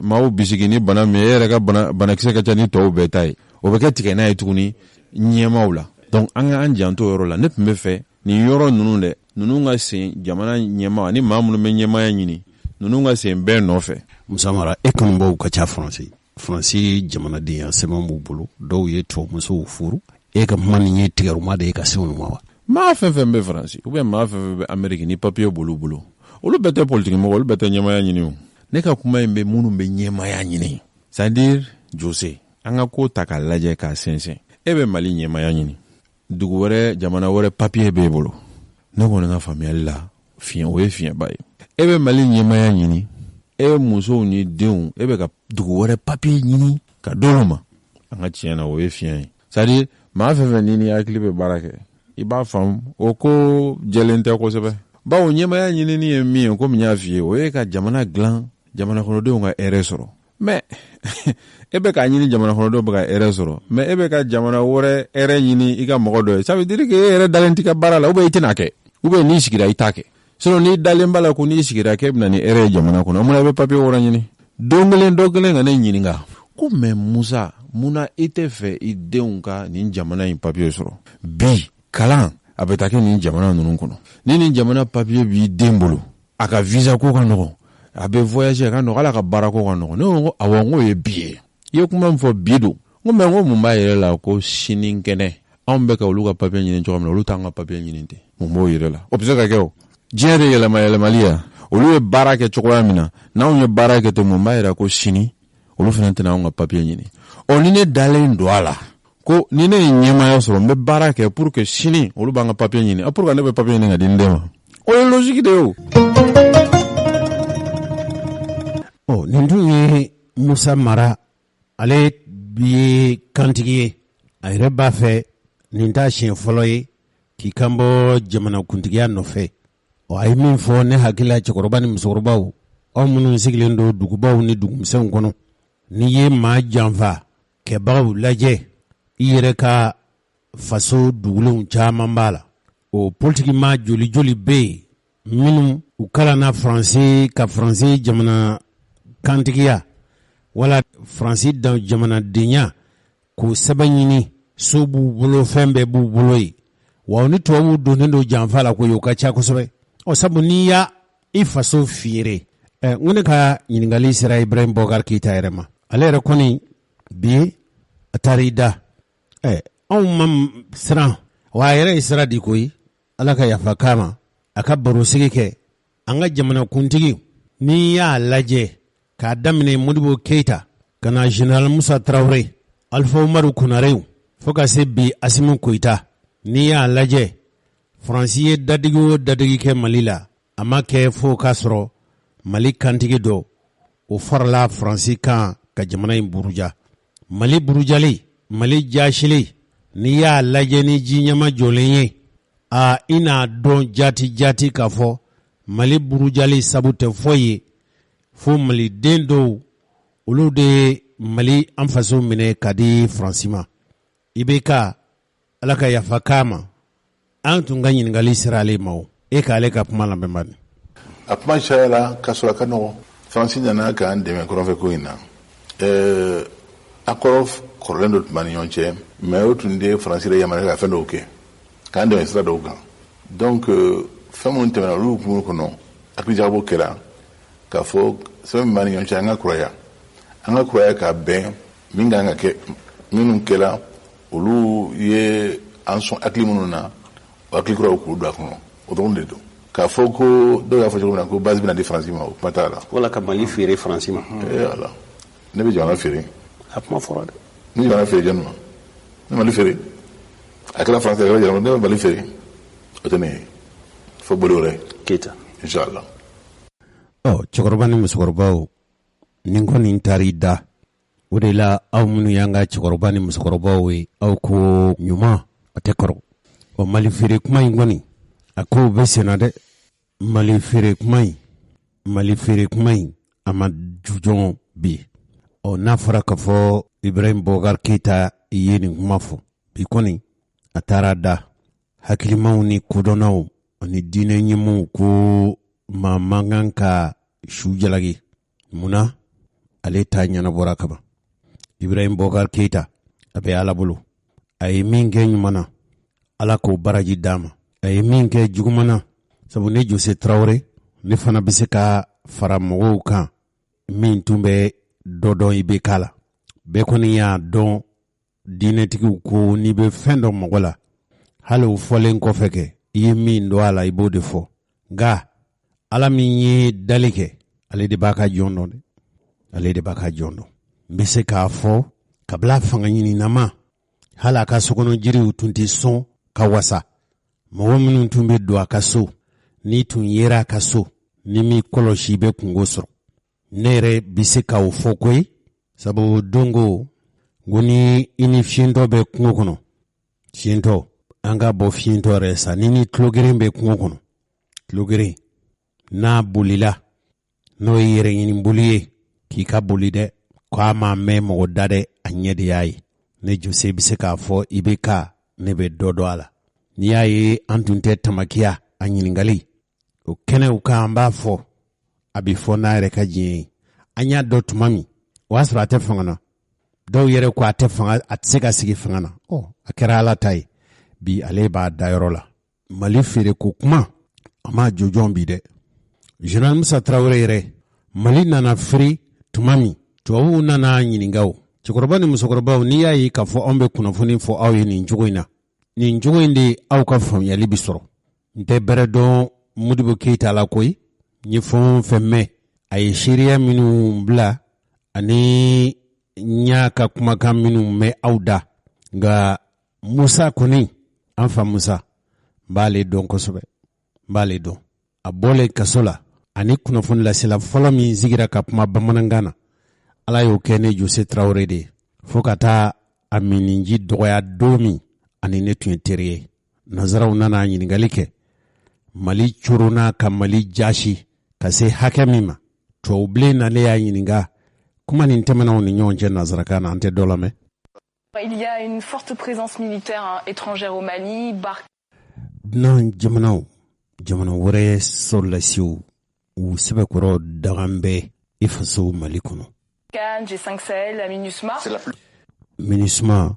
maaw bisigi ni bana min e yɛrɛ ka banakisɛ ka ca ni tɔw bɛɛ ta ye o bɛ kɛ tigɛ n'a ye tuguni ɲɛmaw la donc an ka an janto yɔrɔ la ne tun bɛ fɛ nin yɔrɔ ninnu dɛ ninnu ka sen jamana ɲɛma ani maa minnu bɛ ɲɛmaya ɲini ninnu ka sen bɛɛ nɔfɛ. Musa Mara e kanubaw ka ca Faransi jamanadenya sɛbɛn b'u bolo dɔw ye tɔmusow furu e ka kuma nin ye tigɛruma de ye ka se olu ma wa. maa fɛn fɛn bɛ Faransi ou bien maa fɛn fɛn bɛ Amérique ni papiye b'olu bolo olu bɛɛ tɛ politique mɔgɔ olu bɛɛ tɛ ɲɛmaya ɲini o ne ka kuma in bɛ minnu bɛ ɲɛmaya ɲini c'est-à-dire Jose an ka ko ta k'a lajɛ k'a sɛnsɛn e bɛ Mali ɲɛmaya ɲini dugu wɛrɛ jamana wɛrɛ papier b'e bolo ne kɔni ka faamuyali la fiɲɛ o ye fiɲɛba ye e bɛ Mali ɲɛmaya ɲini e musow ni denw e bɛ ka dugu wɛrɛ papier ɲini ka d'olu ma an ka tiɲɛ na o ye fiɲɛ ye c'est-à-dire maa fɛn fɛn ni hakili bɛ baara kɛ i b'a faamu o ko jɛlen tɛ kosɛbɛ bawo ɲɛmaya ɲinini ye min ye komi n y'a f'i ye o ye ka jamana dilan jamana kɔnɔdenw ka hɛrɛ sɔrɔ mais e bɛ k'a ɲini jamana kɔnɔdenw bɛ ka hɛrɛ sɔrɔ mais e bɛ ka jamana wɛrɛ hɛrɛ ɲini i ka mɔgɔ dɔ ye ça veut dire que e yɛrɛ dalen t'i ka baara la ou bien i tɛna kɛ ou bien n'i sigira i t'a kɛ sinon n'i dalen b'a la ko n'i sigira k'e bɛna ni hɛrɛ ye jamana kɔnɔ mun na i bɛ papier wɛrɛ ɲini don kelen ka ne ɲininka ko mais Musa munna i tɛ fɛ i denw ka nin jamana in papier sɔrɔ bi kalan a bɛ taa kɛ nin jamana ninnu kɔnɔ ni nin jamana papier b'i den bolo a ka visa ko ka nɔgɔn a bɛ voyager ka nɔgɔn ala ka baara ko ka nɔgɔn ne ko awɔ n ko ye bi ye i ye kuma min fɔ bi don n ko mais n ko mun b'a yɛrɛ la ko sini kɛnɛ anw bɛ ka olu ka papier ɲini cogo min na olu t'an ka papier ɲini ten mun b'o yɛrɛ la o bɛ se ka kɛ o diɲɛ de yɛlɛmali ya olu ye baara kɛ cogoya min na n'anw ye baara kɛ ten mun b'a yɛrɛ ko sini olu fana tɛna anw ka papier ɲini ni ne dalen don a la ko ni ne ye ɲɛmaya sɔrɔ n bɛ baara kɛ pour que sini olu b'an ka papier ɲini pour que ne bɛ papier ɲini ka di n den ma o ye logique de ye o nin dun ye Musa Mara ale ye kantigi ye a yɛrɛ b'a fɛ nin t'a siɲɛ fɔlɔ ye k'i kan bɔ jamanakuntigiya nɔfɛ a ye min fɔ ne hakili la cɛkɔrɔba ni musokɔrɔbaw aw minnu sigilen don dugubaw ni dugumisɛnw kɔnɔ n'i ye maa janfa kɛbagaw lajɛ i yɛrɛ ka faso dugulenw caman b'a la o politiki maa joli joli bɛ yen minnu u kalanna faransi ka faransi jamana kantigiya wala faransi jamanadenya k'o sɛbɛn ɲini so b'u bolo fɛn bɛɛ b'u bolo ye wa ni tubabuw donnen don janfa la ko ye o ka ca kosɛbɛ sabu n'i y'a i faso fiire n ko ne ka ɲininkali sera Ibrahim Boubacar Keita yɛrɛ ma ale yɛrɛ kɔni bi a taara i da anw ma siran wa a yɛrɛ ye sira di koyi ala ka yafa k'a ma a ka barosigi kɛ an ka jamanakuntigi n'i y'a lajɛ k'a daminɛ Modibo Keita ka na General Musa Traoré Alpha Umaru Konarew fo ka se bi Asimu Koita n'i y'a lajɛ Faransi ye dadigi o dadigi kɛ Mali la a ma kɛ fo k'a sɔrɔ Mali kantigi dɔ o farala Faransi kan ka jamana in buruja Mali burujali Mali jasili n'i y'a lajɛ ni ji ɲɛma jɔlen ye i n'a dɔn jati k'a fɔ Mali burujali sabu tɛ foyi ye fo Maliden dɔw olu de ye Mali an faso minɛ ka di Faransi ma IBK ala ka yafa k'a ma an tun ka ɲininkali sera ale ma o e k'ale ka kuma lamɛn bani a kuma cayala ka sɔrɔ a ka nɔgɔ Faransi nana k'an dɛmɛ kɔrɔfɛ ko in na accord kɔrɔlen dɔ tun b'an ni ɲɔgɔn cɛ mais o tun de Faransi yɛrɛ yamaruya ka fɛn dɔw kɛ k'an dɛmɛ sira dɔw kan donc fɛn minnu tɛmɛna olu hukumu kɔnɔ hakilijakabɔ kɛra k'a fɔ sɛbɛn min b'an ni ɲɔgɔn cɛ an ka kuraya ka bɛn min kan ka kɛ minnu kɛra olu ye an sɔn hakili minnu na o hakili kuraw k'u don a kɔnɔ o dɔrɔn de don k'a fɔ ko dɔw y'a fɔ cogo min na ko base bɛna di Faransi ma o kuma t'a la wala ka Mali feere Faransi ma ala ne bɛ jamana feere a kuma fɔra dɛ ni jamana feere jɔn ma ne Mali feere a kɛra Faransi a kɛra jamana ne bɛ Mali feere o tɛ ne ye fo bolo wɛrɛ Keita inshallah cɛkɔrɔba ni musokɔrɔbaw nin kɔni taara i da o de la aw minnu y'an ka cɛkɔrɔba ni musokɔrɔbaw ye aw ko ɲuman a tɛ kɔrɔ Mali feere kuma in kɔni a ko bɛ senna dɛ Mali feere kuma in a ma jujɔn bi n'a fɔra k'a fɔ Ibrahim Boubacar Keita i ye nin kuma fɔ bi kɔni a taara da hakilimaw ni kodɔnnaw ani diinɛ ɲɛmɔgɔw ko maa man kan ka su jalaki munna ale ta ɲɛnabɔra kaban Ibrahim Boubacar Keita a bɛ ala bolo a ye min kɛ ɲuman na ala k'o baraji d'a ma a ye min kɛ juguman na sabu ne Jose Traoré ne fana bɛ se ka fara mɔgɔw kan min tun bɛ dɔ dɔn IBK la bɛɛ kɔni y'a dɔn diinɛtigiw ko n'i bɛ fɛn dɔ mɔgɔ la hali o fɔlen kɔfɛ kɛ i ye min dɔn a la i b'o de fɔ nka ala min ye dali kɛ ale de b'a ka jɔn dɔn dɛ, ale de b'a ka jɔn dɔn. N bɛ se k'a fɔ kabila fanga ɲininama hali a ka sokɔnɔ jiriw tun tɛ sɔn ka wasa. Mɔgɔ minnu tun bɛ don a ka so, n'i tun yera a ka so, ni m'i kɔlɔsi i bɛ kungo sɔrɔ. Ne yɛrɛ bɛ se k'o fɔ koyi, sabu dongo ko ni i ni fiɲɛtɔ bɛ kungo kɔnɔ, fiɲɛtɔ an ka bɔ fiɲɛtɔ yɛrɛ sa, ni tulogeren bɛ kungo kɔnɔ, tulogeren n'a bolila n'o ye yɛrɛ ɲini boli ye k'i ka boli dɛ, k'a ma mɛn mɔgɔ da dɛ, a ɲɛ de y'a ye. Ne Jose bɛ se k'a fɔ i bɛ ka ne bɛ dɔ dɔn a la. N'i y'a ye an tun tɛ tamakiya a ɲininkali, o kɛnɛw kan an b'a fɔ a bɛ fɔ n'a yɛrɛ ka diɲɛ ye. An y'a dɔn tuma min o y'a sɔrɔ a tɛ fanga na, dɔw yɛrɛ ko a tɛ se ka sigi fanga na. A kɛra Ala ta ye, bi ale b'a dayɔrɔ la. Mali feere ko kuma a ma jɔjɔn bi dɛ. Général Musa Traoré yɛrɛ, Mali nana firi tuma min tubabuw nana ɲininka o, cɛkɔrɔba ni musokɔrɔbaw, n'i y'a ye k'a fɔ anw bɛ kunnafoni fɔ aw ye nin cogo in na, nin cogo in de aw ka faamuyali bi sɔrɔ. N tɛ bɛrɛ dɔn Modibo Keyita la koyi, n ye fɛn o fɛn mɛn a ye seereya minnu bila ani n y'a ka kumakan minnu mɛn aw da, nka Musa kɔni, an fa Musa, n b'ale dɔn kosɛbɛ, n b'ale dɔn. A bɔlen kaso la ani kunnafoni lasela fɔlɔ min sigira ka kuma bamanankan na, Ala y'o kɛ ne Jose Traoré de ye, fo ka taa a mininji dɔgɔya don min ani ne tun ye teri ye. Nanzaraw nana ɲininkali kɛ, Mali coronna ka Mali jasi ka se hakɛ min ma, tubabubilen nalen y'a ɲininka kuma nin tɛmɛnaw ni ɲɔgɔn cɛ nanzarakan na, an tɛ dɔ lamɛn. Il y a une forte présence militaire étrangère au Mali. Dunan jamana wɛrɛ sɔrɔlasiw u sɛbɛkɔrɔ dagan bɛ i faso Mali kɔnɔ. G5 Sahel, la MINUSMA. MINUSMA,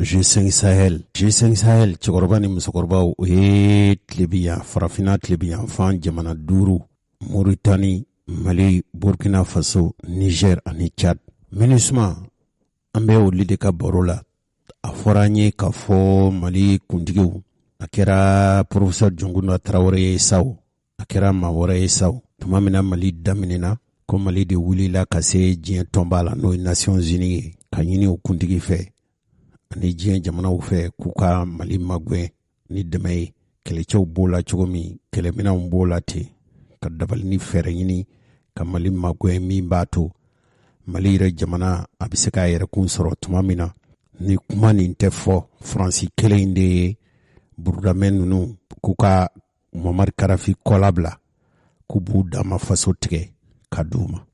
G5 Sahel. G5 Sahel, cɛkɔrɔba ni musokɔrɔbaw o ye tilebiya, farafina tilebiya fan jamana 5, Mauritanie, Mali, Burkina Faso, Niger ani Tchad. MINUSMA, an bɛ olu de ka baro la. A fɔra an ye k'a fɔ Mali kuntigiw, a kɛra Professeur Junguna Traoré ye sa o, a kɛra maa wɛrɛ ye sa o, tuma min na Mali daminɛna, ko Mali de wulila ka se diɲɛ tɔnba la n'o ye Nations Unies ye, ka ɲini o kuntigi fɛ ani diɲɛ jamanaw fɛ k'u ka Mali magwɛn ni dɛmɛ ye. Kɛlɛcɛw b'o la cogo min, kɛlɛminɛnw b'o la ten, ka dabali ni fɛɛrɛ ɲini ka Mali magwɛn min b'a to Mali yɛrɛ jamana a bɛ se k'a yɛrɛkun sɔrɔ tuma min na. Ni kuma nin tɛ fɔ Faransi kelen in de ye burudamɛ ninnu k'u ka Muammar Kadhafi kɔ labila, k'u b'u dama faso tigɛ ka d'u ma.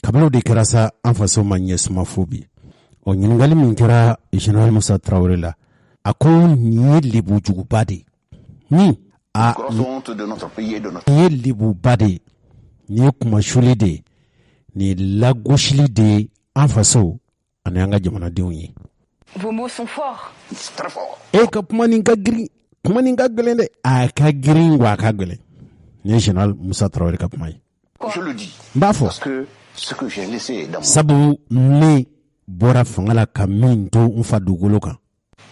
Kabilo de kɛra sa an faso ma ɲɛ suma fo bi. Ɲininkali min kɛra Général Musa Traoré la, a ko nin ye lebujuguba de ye. Nin ye lebuba de ye, nin ye kumasuli de ye, nin ye lagosili de ye an faso ani an ka jamanadenw ye. Vos mots sont forts. Très fort. Ka kuma nin ka girin, kuma nin ka gɛlɛn dɛ. A ka girin wa a ka gɛlɛn. Nin ye Général Musa Traoré ka kuma ye. Je le dis. N b'a fɔ. Parce que ce que j'ai laissé dans mon... Sabu ne bɔra fanga la ka min to n fa dugukolo kan.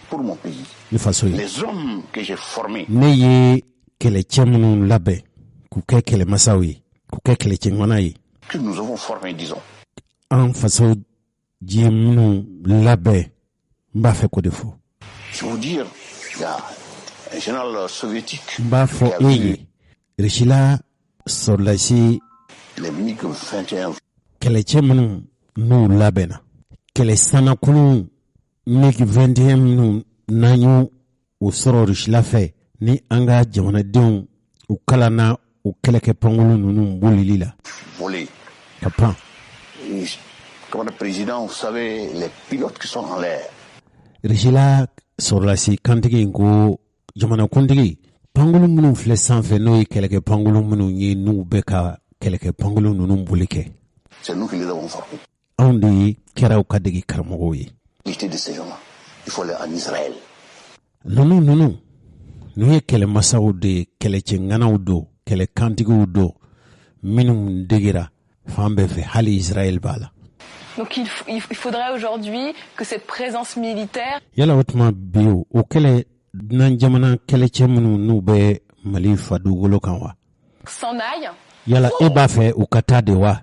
Pour mon pays. Ne faso ye. Les hommes que j'ai formés. Ne ye kɛlɛcɛ minnu labɛn k'u kɛ kɛlɛmasaw ye, k'u kɛ kɛlɛcɛɲɔgɔnna ye. Que nous avons formés, disons. An faso diɲɛ minnu labɛn, n b'a fɛ k'o de fɔ. Je veux dire, il y a un général soviétique. N b'a fɔ e ye, Rusila sɔrɔlasi Les MiG-21. kɛlɛcɛ minnu n'u labɛnna, kɛlɛ sanakulu MiG-21 minnu n'an y'u sɔrɔ Rusila fɛ, ni an ka jamanadenw u kalanna u kɛlɛkɛ pankolo ninnu bolili la. Volés. Ka pan. Comme le président, vous savez, les pilotes qui sont en l'air. Rusila sɔrɔlasi kantigi in ko jamanakuntigi, pankolo minnu filɛ sanfɛ n'o ye kɛlɛkɛ pankolo minnu ye n'u bɛ ka kɛlɛkɛ pankolo ninnu boli kɛ. C'est nous qui les avons formés. Anw de kɛra u ka dege karamɔgɔw ye. L'unité de ces gens-là, il faut aller en Israël. Ninnu ye kɛlɛmasaw de ye, kɛlɛcɛŋanaw don, kɛlɛkantigiw don, minnu degera fan bɛɛ fɛ, hali Israël b'a la. Donc il faudrait aujourd'hui que cette présence militaire... Yala o tuma bi o kɛlɛ dunan jamana kɛlɛcɛ minnu n'u bɛ Mali fa dugukolo kan wa? S'en aille yala e b'a fɛ u ka taa de wa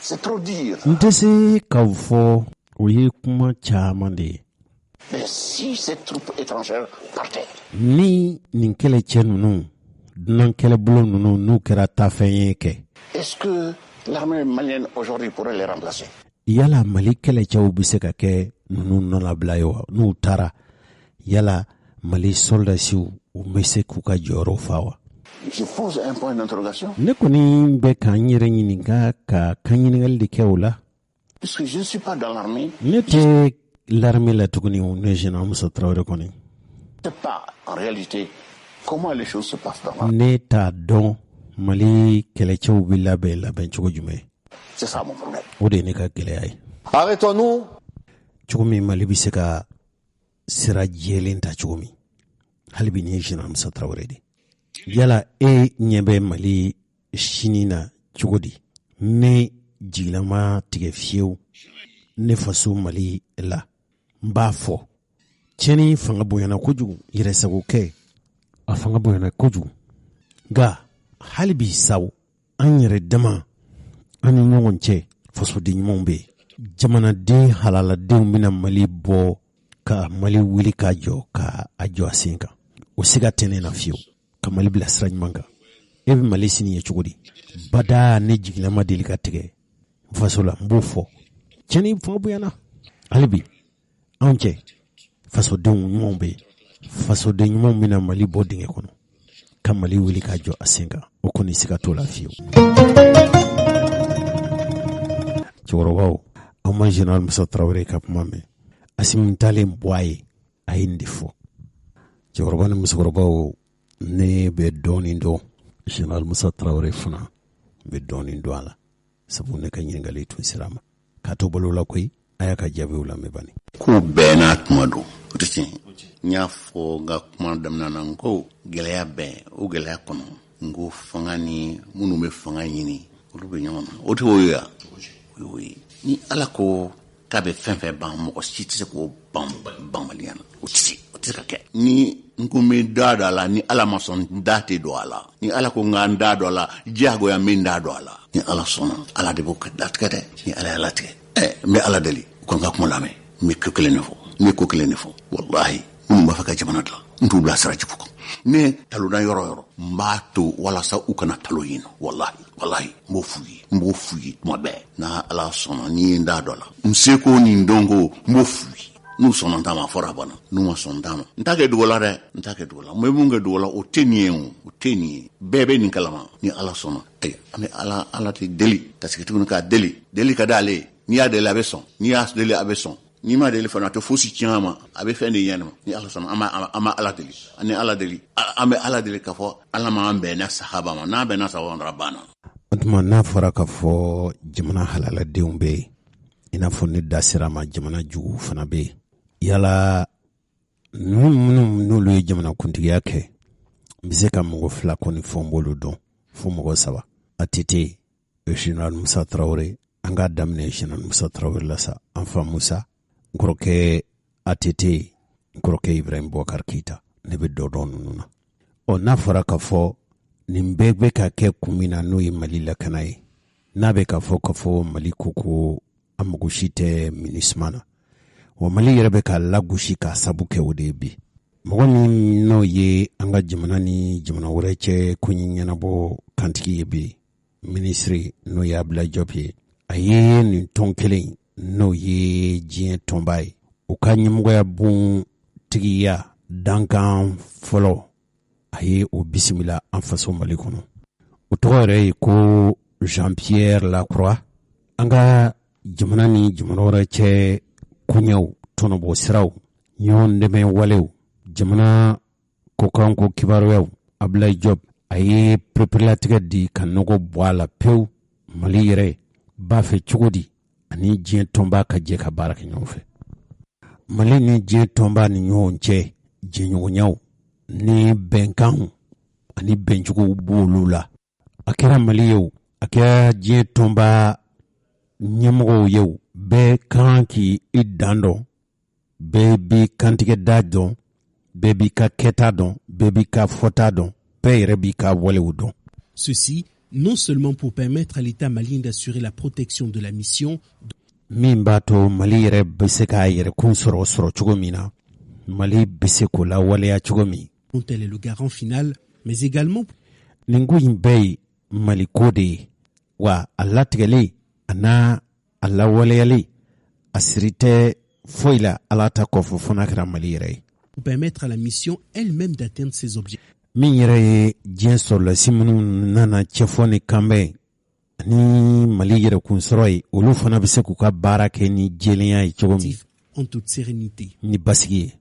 c'est trop dire. n tɛ se k'aw fɔ o ye kuma caman de ye. Mais si ces troupes étrangères partaient, ni nin kɛlɛcɛ ninnu dunan kɛlɛbolo ninnu n'u kɛra taafɛn ye kɛ, est-ce que l'armée malienne aujourd'hui pourrait les remplacer? yala mali kɛlɛcɛw bɛ se ka kɛ ninnu nɔlabila ye wa? n'u taara yala mali soldasiw u bɛ se k'u ka jɔyɔrɔ fa wa? Je pose un point d'interrogation. ne kɔni bɛ ka n yɛrɛ ɲininka ka kan ɲininkali de kɛ o la. Puisque je ne suis pas dans l'armée, ne tɛ l'armée la tuguni o ne général Musa Traoré kɔni. je ne sais pas en réalité comment les choses se passent dans l'armée. ne t'a dɔn mali kɛlɛcɛw bɛ labɛn cogo jumɛn. C'est ça mon problème. o de ye ne ka gɛlɛya ye. Arrêtons-nous. cogo min mali bɛ se ka sira jɛlen ta cogo min hali bi nin ye général Musa Traoré de. yala e ɲɛ bɛ mali sini na cogo di? ne jigilama tigɛ fiyewu ne faso mali la n b'a fɔ tiɲɛni fanga bonyana kojugu yɛrɛsago kɛ a fanga bonyana kojugu nka hali bi saw an yɛrɛ dama an ni ɲɔgɔn cɛ fasoden ɲumanw bɛ yen. jamanaden halaladenw bɛna mali bɔ ka mali wuli k'a jɔ ka a jɔ a sen kan. o siga tɛ ne na fiyewu ka mali bila sira ɲuman kan. e bɛ mali sini ye cogo di? bada ne jigilama deli ka tigɛ n faso la n b'o fɔ tiɲɛni fanga bonyana hali bi anw cɛ fasodenw ɲumanw bɛ yen. fasoden ɲumanw bɛna mali bɔ dingɛ kɔnɔ ka mali wuli k'a jɔ a sen kan. o kɔni siga t'o la fiyewu. cɛkɔrɔbaw aw ma général Musa Traoré ka kuma mɛn. Asimi ntalen bɔ a ye a ye nin de fɔ. cɛkɔrɔba ni musokɔrɔbaw ne bɛ dɔɔnin dɔn général Musa Traoré fana bɛ dɔɔnin dɔn a la sabu ne ka ɲininkali tun sera a ma. k'a to balo la koyi a y'a ka jaabiw lamɛn bani. Ko bɛɛ n'a tuma don o tɛ tiɲɛ. n y'a fɔ n ka kuma daminɛ na n ko gɛlɛya bɛɛ o gɛlɛya kɔnɔ n ko fanga ni minnu bɛ fanga ɲini olu bɛ ɲɔgɔn na o tɛ o ye wa? o y'o ye. ni ala ko k'a bɛ fɛn fɛn ban mɔgɔ si tɛ se k'o ban maliya na o tɛ se ka kɛ. ni n ko n bɛ da don a la ni ala ma sɔn n da tɛ don a la. ni ala ko n ka n da don a la diyagoya n bɛ n da don a la. ni ala sɔnna ala de b'o latigɛ dɛ. ni ala y'a latigɛ n bɛ ala deli ko n ka kuma lamɛn n bɛ ko kelen de fɔ n bɛ ko kelen de fɔ walahi minnu b'a fɛ ka jamana dilan n t'u bila sira jugu kan. ne talona yɔrɔ yɔrɔ n b'a to walasa u kana talo yen nɔ walahi n b'o f'u ye tuma bɛɛ. n'a ala sɔnna n'i ye n da dɔ la n seko ni n dɔnko n b'o f'u ye. n'u sɔnna n ta ma a fɔra a banna n'u ma sɔn n ta ma n t'a kɛ dogo la dɛ n t'a kɛ dogo la n bɛ mun kɛ dogo la o tɛ nin ye o tɛ nin ye bɛɛ bɛ nin kalama ni ala sɔnna. an bɛ ala de deli ka sigi tuguni k'a deli ka d'ale ye. n'i y'a deli a bɛ sɔn n'i y'a deli a bɛ sɔn n'i ma deli fana a tɛ fosi tiɲɛ a ma a bɛ fɛn de ɲɛnama. ni ala sɔnna an bɛ ala deli ani ala deli an bɛ ala deli k'a fɔ ala ma an bɛnna sahaba ma n'an bɛnna sahaba ma banna. o tuma n'a fɔra ka fɔ jamana halaladenw bɛ yen i n'a fɔ ne da sera ma jamana jugu fana bɛ yen. yala minnu n'olu ye jamana kuntigiya kɛ n bɛ se ka mɔgɔ fila kɔni fɔ n b'olu dɔn fo mɔgɔ saba. ATT général Musa Traoré an k'a daminɛ général Musa Traoré la sa an fa Musa n kɔrɔkɛ ATT n kɔrɔkɛ Ibrahim Boubacar Keita ne bɛ dɔ dɔn ninnu na. n'a fɔra ka fɔ nin bɛɛ bɛ ka kɛ kun min na n'o ye mali lakana ye n'a bɛ ka fɔ mali ko a mago si tɛ MINUSMA na wa mali yɛrɛ bɛ ka lagosi k'a sabu kɛ o de ye bi. mɔgɔ min n'o ye an ka jamana ni jamana wɛrɛ cɛ ko ɲɛnabɔ kantigi ye bi minisiri n'o ye Abdoulaye Diop ye a ye nin tɔn kelen n'o ye diɲɛ tɔnba ye o ka ɲɛmɔgɔya bon tigiya dankan fɔlɔ a ye o bisimila an faso mali kɔnɔ. o tɔgɔ yɛrɛ ye ko Jean-Pierre Lacroix. an ka jamana ni jamana wɛrɛ cɛ koɲɛw tɔnɔbɔ siraw ɲɔgɔn dɛmɛ walew jamana kokan ko kibaruyaw Abdoulaye Diop a ye pereperelatigɛ di ka nɔgɔ bɔ a la pewu. mali yɛrɛ b'a fɛ cogo di ani diɲɛ tɔnba ka jɛ ka baara kɛ ɲɔgɔn fɛ. mali ni diɲɛ tɔnba ni ɲɔgɔn cɛ jɛɲɔgɔnyaw ni bɛnkanw ani bɛncogow b'olu la. a kɛra mali ye o a kɛra diɲɛ tɔnba ɲɛmɔgɔw ye o bɛɛ kan k'i dan dɔn bɛɛ b'i kantigɛ da dɔn bɛɛ b'i ka kɛta dɔn bɛɛ b'i ka fɔta dɔn bɛɛ yɛrɛ b'i ka walew dɔn. Ceci non seulement pour permettre à l'État malien d'assurer la protection de la mission min b'a to Mali yɛrɛ bɛ se k'a yɛrɛkun sɔrɔ cogo min na, Mali bɛ se k'o lawaleya cogo min, dont elle est le garant final, mais également nin ko in bɛɛ ye Mali ko de ye, wa a latigɛlen a n'a a lawaleyali a siri tɛ foyi la Ala ta kɔfɛ fo n'a kɛra Mali yɛrɛ ye. pour permettre à la mission elle-même d'atteindre ses objectifs. Min yɛrɛ ye diɲɛ sɔrɔlasi minnu nana cɛfɔ ni kanbɛn ni Mali yɛrɛkun sɔrɔ ye, olu fana bɛ se k'u ka baara kɛ ni jɛlenya ye cogo min, En toute sérénité. ni basigi ye.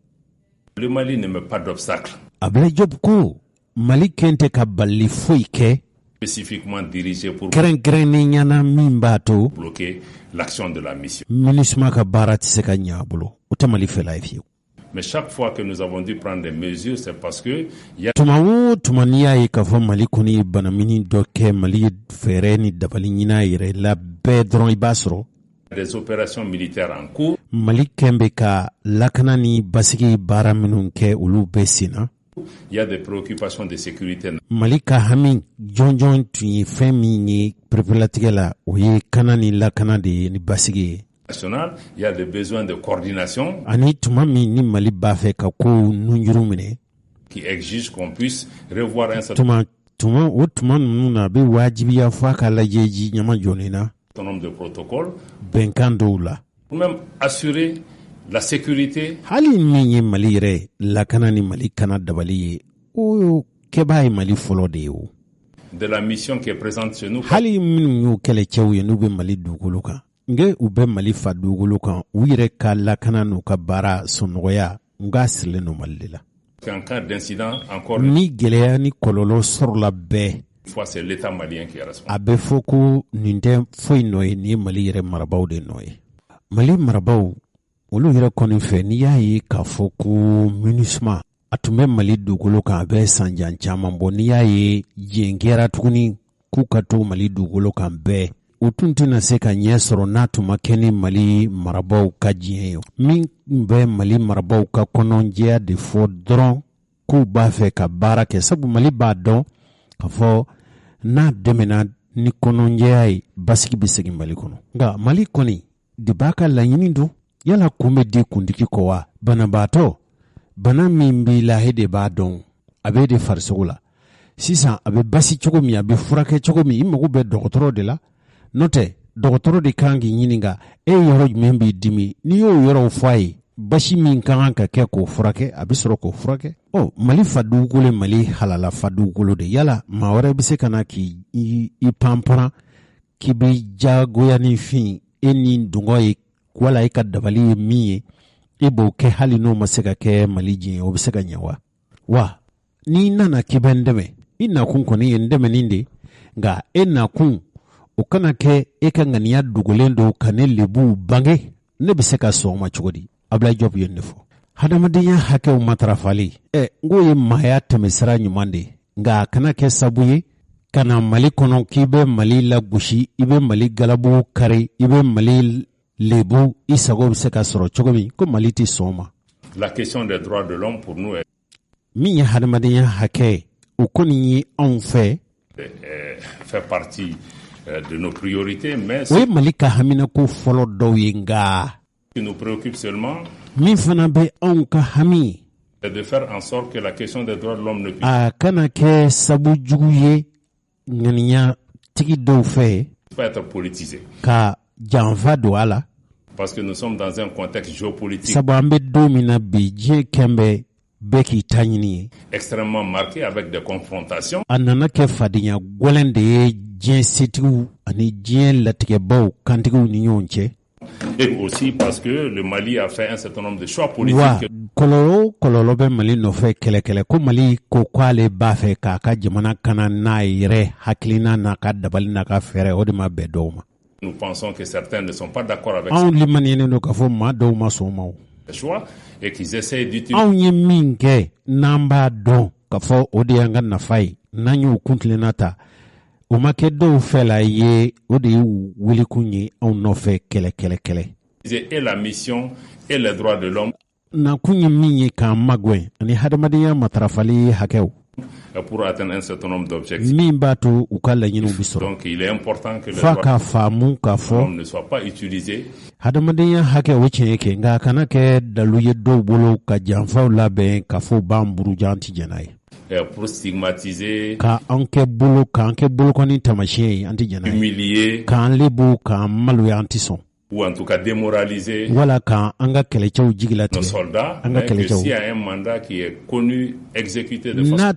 Le Mali ne met pas d'obstacle Ablaye Diop ko Mali kɛn tɛ ka bali foyi kɛ spécifiquement dirigé pour kɛrɛnkɛrɛnnenya min b'a to bloquer l'action de la mission. MINUSMA ka baara tɛ se ka ɲɛ a bolo, o tɛ Mali fɛla ye fiyewu. Mais chaque fois que nous avons dû prendre des mesures, c'est parce que il y a Tuma o tuma n'i y'a ye k'a fɔ Mali kɔni ye banamini dɔ kɛ Mali ye fɛɛrɛ ni dabali ɲina yɛrɛ la bɛɛ dɔrɔn i b'a sɔrɔ des opérations militaires en cours. Mali kɛn bɛ ka lakana ni basigi baara minnu kɛ olu bɛɛ sen na. Il y a des préoccupations de sécurité. Mali ka hami jɔnjɔn tun ye fɛn min ye perepelatigɛ la, o ye kana ni lakana de ye ni basigi ye. National, il y a des besoins de coordination Ani tuma min ni Mali b'a fɛ ka kow nunjuru minɛ, qui exigent qu'on puisse revoir un certain tuma ninnu na a bɛ wajibiya fɔ a ka lajɛji ɲama jɔlen na nombre de protocoles bɛnkan dɔw la. pour même assurer la sécurité Hali min ye Mali yɛrɛ lakana ni Mali kana dabali ye, o kɛbaa ye Mali fɔlɔ de ye o. de la mission qui est présente chez nous. Hali minnu y'o kɛlɛcɛw ye n'u bɛ Mali dugukolo kan, nge u bɛ Mali fa dugukolo kan, u yɛrɛ ka lakana n'u ka baara sɔnɔgɔya nga sirilen no Mali de la. En cas d'incident, encore Ni gɛlɛya ni kɔlɔlɔ sɔrɔla bɛɛ, une fois, c'est l'État malien qui est responsable. a bɛ fɔ ko nin tɛ foyi nɔ ye, nin ye Mali yɛrɛ marabaw de nɔ ye. Mali marabaw olu yɛrɛ kɔni fɛ n'i y'a ye k'a fɔ ko MINUSMA a tun bɛ Mali dugukolo kan, a bɛ sanjan caman bɔ, n'i y'a ye diɲɛ kɛra tuguni k'u ka to Mali dugukolo kan bɛɛ, u tun tɛna se ka ɲɛ sɔrɔ n'a tun ma kɛ ni Mali marabaw ka diɲɛ ye. Min bɛ Mali marabaw ka kɔnɔjɛya de fɔ dɔrɔn k'u b'a fɛ ka baara kɛ, sabu Mali b'a dɔn k'a fɔ n'a dɛmɛna ni kɔnɔjɛya ye basigi bɛ segin Mali kɔnɔ. Nka Mali kɔni de b'a ka laɲini don, yala kun bɛ di kundigi kɔ wa? Banabaatɔ, bana min b'i la e de b'a dɔn, a bɛ de farisogo la. Sisan a bɛ basi cogo min, a bɛ furakɛ cogo min, i mago bɛ dɔgɔtɔrɔ de la. N'o tɛ dɔgɔtɔrɔ de kan k'i ɲininka e yɔrɔ jumɛn b'i dimi, n'i y'o yɔrɔ fɔ a ye, basi min kan ka kɛ k'o furakɛ, a bɛ sɔrɔ k'o furakɛ. Mali fa dugukolo, Mali halala fa dugukolo de, yala maa wɛrɛ bɛ se ka na k'i panpara k'i bɛ jagoya ni fin e ni dungɔ ye, wala e ka dabali ye min ye, e b'o kɛ hali n'o ma se ka kɛ Mali diɲɛ, o bɛ se ka ɲɛ wa? Wa n'i nana k'i bɛ n dɛmɛ, i nakun kɔni ye n dɛmɛnin de, nka e nakun o kana kɛ e ka ŋaniya dogolen don ka ne lebu bange, ne bɛ se ka sɔn o ma cogo di? Ablaye Diop ye ne fɔ. Hadamadenya hakɛw matarafali, ngo ye maaya tɛmɛsira ɲuman de, nka a kana kɛ sabu ye ka na Mali kɔnɔ k'i bɛ Mali lagosi, i bɛ Mali galabu kari, i bɛ Mali lebu, i sago bɛ se ka sɔrɔ cogo min, ko Mali tɛ sɔn o ma. La question des droits de l'homme pour nous est min ye hadamadenya hakɛ, o kɔni ye anw fɛ fait partie de nos priorités, mais o ye Mali ka haminako fɔlɔ dɔw ye, nka ce qui nous préoccupe seulement min fana bɛ anw ka hami, c'est de faire en sorte que la question des droits de l'homme ne puisse a kana kɛ sabu jugu ye ŋaniya tigi dɔw fɛ pas être politisée. ka janfa don a la, Parce que nous sommes dans un contexte géopolitique sabu an bɛ don min na bi diɲɛ kɛn bɛ bɛɛ k'i ta ɲini ye, extrêmement marqué avec des confrontations. a nana kɛ fadenya gwɛlɛn de ye diɲɛ setigiw ani diɲɛ latigɛbaw kantigiw ni ɲɔgɔn cɛ. Et aussi parce que le Mali a fait un certain nombre de choix Wa politiques. kɔlɔlɔ bɛ Mali nɔfɛ kɛlɛ ko Mali ko k'ale b'a fɛ k'a ka jamana kana n'a yɛrɛ hakilina n'a ka dabali n'a ka fɛɛrɛ, o de ma bɛn dɔw ma. Nous pensons que certains ne sont pas d'accord avec Anw limaniyalen don k'a fɔ maa dɔw ma sɔn o ma o. ces choix et qu'ils essayent d'utiliser Anw ye min kɛ n'an b'a dɔn k'a fɔ o de y'an ka nafa ye, n'an y'o kuntilenna ta, o ma kɛ dɔw fɛ la ye, o de ye welikun ye anw nɔfɛ kɛlɛ. et la mission et les droits de l'homme. Na kun ye min ye k'an magwɛn ani hadamadenya matarafali hakɛw. pour atteindre un certain nombre d'objectifs. Donc il est important que l'homme ne soit pas utilisé pour stigmatiser, humilier, ou en tout cas démoraliser nos soldats, mais que s'il y a un mandat qui est connu, exécuté de façon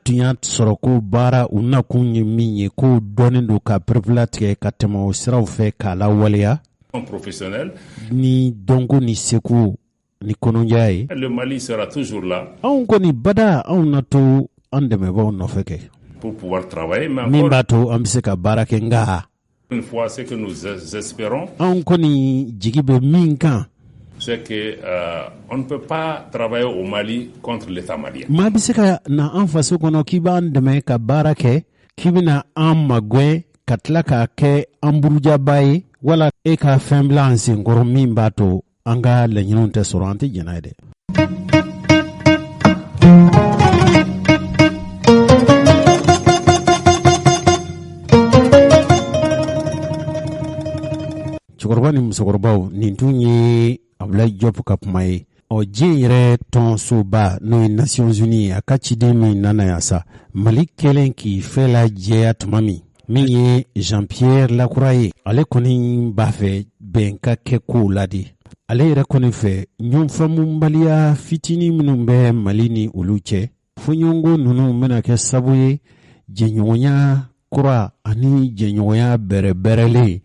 professionnelle, le Mali sera toujours là pour pouvoir travailler, mais encore une fois, ce que nous espérons, c'est que on ne peut pas travailler au Mali contre l'État malien. Cɛkɔrɔba ni musokɔrɔbaw nin tun ye Abdoulaye Diop ka kuma ye. Diɲɛ yɛrɛ tɔnsoba n'o ye Nations Unies a ka ciden min nana yan sa Mali kɛlen k'i fɛ lajɛya tuma min ye Jean-Pierre Lacroix ye ale kɔni b'a fɛ bɛn ka kɛ kow la de. Ale yɛrɛ kɔni fɛ ɲɔnfaamunbaliya fitinin minnu bɛ Mali ni olu cɛ fɔɲɔgɔnko ninnu bɛna kɛ sabu ye jɛɲɔgɔnya kura ani jɛɲɔgɔnya bɛrɛbɛrɛlen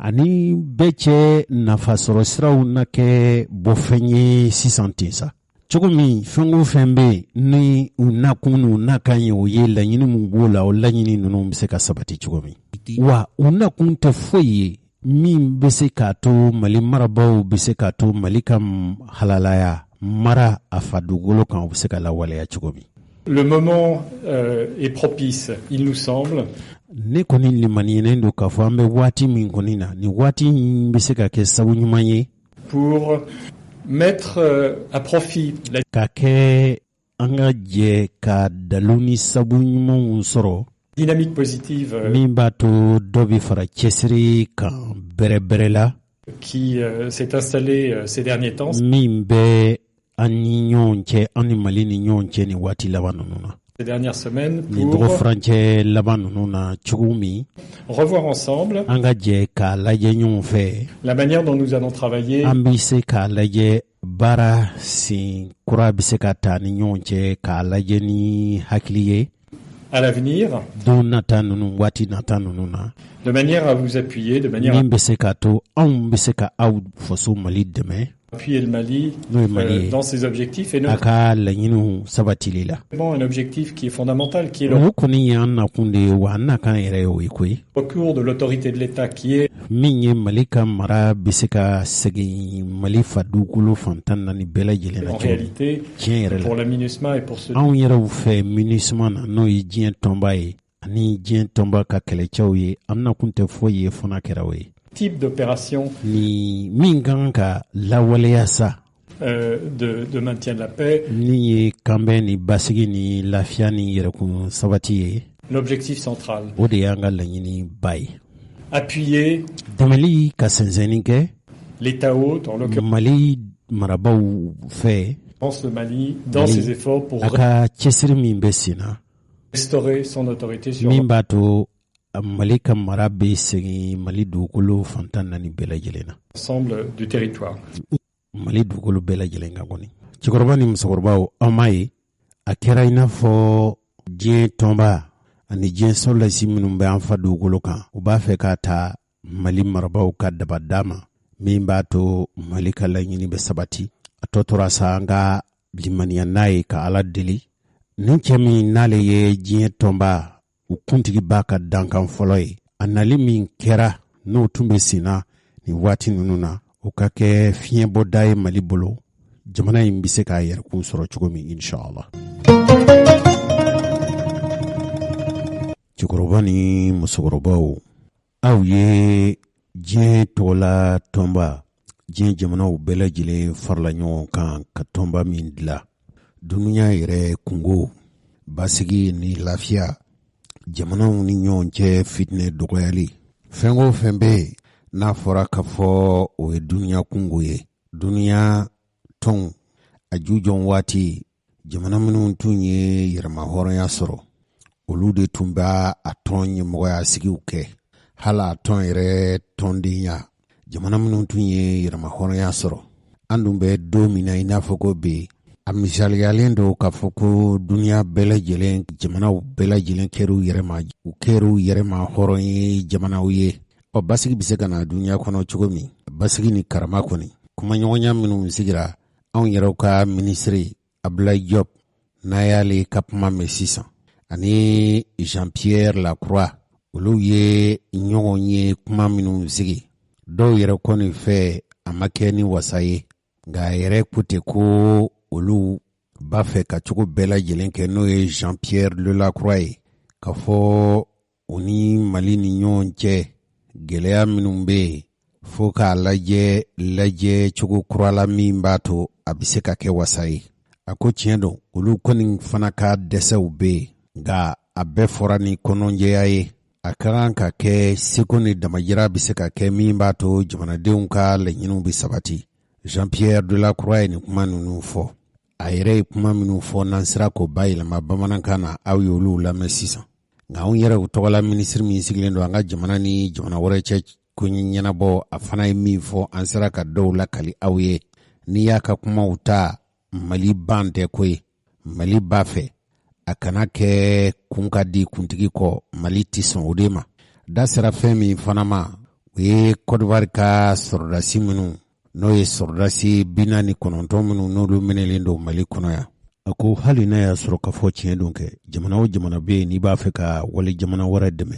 ani bɛɛ cɛ nafasɔrɔ siraw na kɛ bɔfɛn ye sisan ten sa. Cogo min fɛn o fɛn bɛ ni u nakun n'u nakan ye o ye laɲini min b'o la o laɲini ninnu bɛ se ka sabati cogo min. Wa u nakun tɛ foyi ye min bɛ se k'a to Mali marabaaw bɛ se k'a to Mali ka halalaya mara a fa dugukolo kan u bɛ se ka lawaleya cogo min. Le moment est propice, il nous semble. Ne kɔni limaniyenen don k'a fɔ an bɛ waati min kɔni na ni waati in bɛ se ka kɛ sabu ɲuman ye pour mettre à profit ka kɛ an ka jɛ ka dalu ni sabu ɲumanw sɔrɔ dynamique positive min b'a to dɔ bɛ fara cɛsiri kan bɛrɛbɛrɛ la qui s'est installée ces derniers temps min bɛ an ni ɲɔgɔn cɛ an ni Mali ni ɲɔgɔn cɛ ni waati laban ninnu na. Ces dernières semaines pour revoir ensemble la manière dont nous allons travailler à l'avenir de manière à vous appuyer, de manière à appuyer le Mali dans ses objectifs et notamment un objectif qui est fondamental, qui est le recours de l'autorité de l'État qui est en réalité pour la MINUSMA et pour ce type d'opération de maintien de la paix. L'objectif central. Appuyer l'État hôte, en l'occurrence le Mali, dans ses efforts pour restaurer son autorité sur l'ensemble du territoire. Cɛkɔrɔba ni musokɔrɔbaw aw m'a ye a kɛra i n'a fɔ diɲɛ tɔnba ani diɲɛ sɔrɔlasi minnu bɛ an fa dugukolo kan u b'a fɛ k'a ta Mali marabaaw ka daba d'a ma min b'a to Mali ka laɲini bɛ sabati a tɔ tora sa an ka limaniya n'a ye ka Ala deli ni cɛ min n'ale ye diɲɛ tɔnba u kuntigi b'a ka dankan fɔlɔ ye a nali min kɛra n'o tun bɛ senna ni waati ninnu na o ka kɛ fiɲɛbɔda ye Mali bolo jamana in bɛ se k'a yɛrɛkun sɔrɔ cogo min inshallah. Cɛkɔrɔba ni musokɔrɔbaw aw ye diɲɛ tɔgɔla tɔnba diɲɛ jamanaw bɛɛ lajɛlen farala ɲɔgɔn kan ka tɔnba min dilan dunuya yɛrɛ kungo basigi ni lafiya jamanaw ni ɲɔgɔn cɛ fitinɛ dɔgɔyali fɛn o fɛn bɛ n'a fɔra ka fɔ o ye duniya kungo ye duniya tɔn a jujɔn waati jamana minnu tun ye yɛrɛmahɔrɔnya sɔrɔ olu de tun b'a a tɔn ɲɛmɔgɔya sigiw kɛ hala a tɔn yɛrɛ tɔndenya jamana minnu tun ye yɛrɛmahɔrɔnya sɔrɔ an dun bɛ don min na i n'a fɔ ko bi a misaliyalen do k'a fɔ ko duniya bɛɛ lajɛlen jamanaw bɛɛ lajɛlen kɛr'u yɛrɛma hɔrɔn ye jamanaw ye basigi bɛ se ka na duniya kɔnɔ cogo min basigi ni karama kɔni kumaɲɔgɔnya minnu sigira anw yɛrɛw ka minisiri Abdoulaye Diop n'a y'ale ka kuma mɛn sisan ani Jean-Pierre Lacroix olu ye ɲɔgɔn ye kuma minnu sigi dɔw yɛrɛ kɔni fɛ a ma kɛ ni wasa ye nka a yɛrɛ ko ten ko olu b'a fɛ ka cogo bɛɛ lajɛlen kɛ n'o ye Jean-Pierre Lacroix ye k'a fɔ o ni Mali ni ɲɔgɔn cɛ gɛlɛya minnu bɛ yen fo k'a lajɛ cogo kura la min b'a to a bɛ se ka kɛ wasa ye a ko tiɲɛ don olu kɔni fana ka dɛsɛw bɛ yen nka a bɛɛ fɔra ni kɔnɔjɛya ye a ka kan ka kɛ seko ni damajira bɛ se ka kɛ min b'a to jamanadenw ka laɲiniw bɛ sabati Jean-Pierre Lacroix ye nin kuma ninnu fɔ a yɛrɛ ye kuma minnu fɔ n'an sera k'o bayɛlɛma bamanankan na aw ye olu lamɛn sisan nka anw yɛrɛ u tɔgɔla minisiri min sigilen don an ka jamana ni jamana wɛrɛ cɛ ko ɲɛnabɔ a fana ye min fɔ an sera ka dɔw lakali aw ye n'i y'a ka kumaw ta Mali ban tɛ ko ye Mali b'a fɛ a kana kɛ kun ka di kuntigi kɔ Mali tɛ sɔn o de ma da sera fɛn min fana ma o ye Côte d'Ivoire ka sɔrɔdasi minnu n'o ye sɔrɔdasi 49 minnu n'olu minɛlen don Mali kɔnɔ yan a ko hali n'a y'a sɔrɔ ka fɔ tiɲɛ don kɛ jamana o jamana bɛ yen n'i b'a fɛ ka wali jamana wɛrɛ dɛmɛ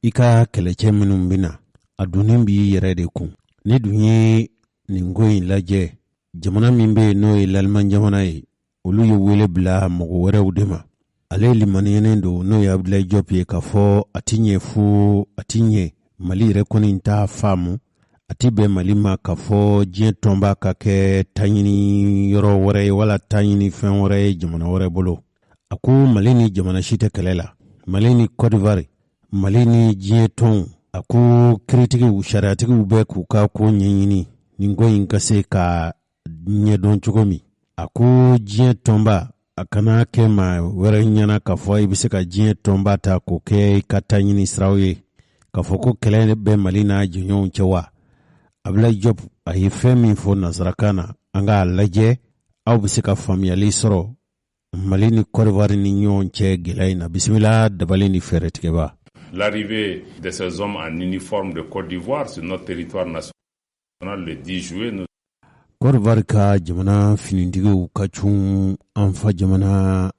i ka kɛlɛcɛ minnu bɛna a dunnen b'i yɛrɛ de kun ne dun ye nin ko in lajɛ jamana min bɛ yen n'o ye l'Allemagne jamana ye olu ye wele bila mɔgɔ wɛrɛw de ma ale limaniyɛnen don n'o ye Abdoulaye Diop ye k'a fɔ a ti ɲɛ Mali yɛrɛ kɔni t'a faamu a ti bɛn Mali ma k'a fɔ diɲɛ tɔnba ka kɛ taɲini yɔrɔ wɛrɛ ye wala taɲini fɛn wɛrɛ ye jamana wɛrɛ bolo a ko Mali ni jamana si tɛ kɛlɛ la Mali ni Côte d'Ivoire Mali ni diɲɛ tɔnw a ko kiritigiw sariyatigiw bɛ k'u ka ko ɲɛɲini nin ko in ka se ka ɲɛdɔn cogo min a ko diɲɛ tɔnba a kana kɛ maa wɛrɛ ɲɛna k'a fɔ i bɛ se ka diɲɛ tɔnba ta k'o kɛ i ka taɲini siraw ye k'a fɔ ko kɛlɛ bɛ Mali n'a jɛɲɔgɔnw cɛ wa Abdoulaye Diop a ye fɛn min fɔ nansarakan na an k'a lajɛ aw bɛ se ka faamuyali sɔrɔ Mali ni Côte d'Ivoire ni ɲɔgɔn cɛ gɛlɛya in na bisimila dabali ni fɛɛrɛ tigɛba. L'arrivée de ces hommes en uniforme de Côte d'Ivoire sur notre territoire national le 10 juillet. Côte d'Ivoire ka jamana finitigiw ka cun an fa jamana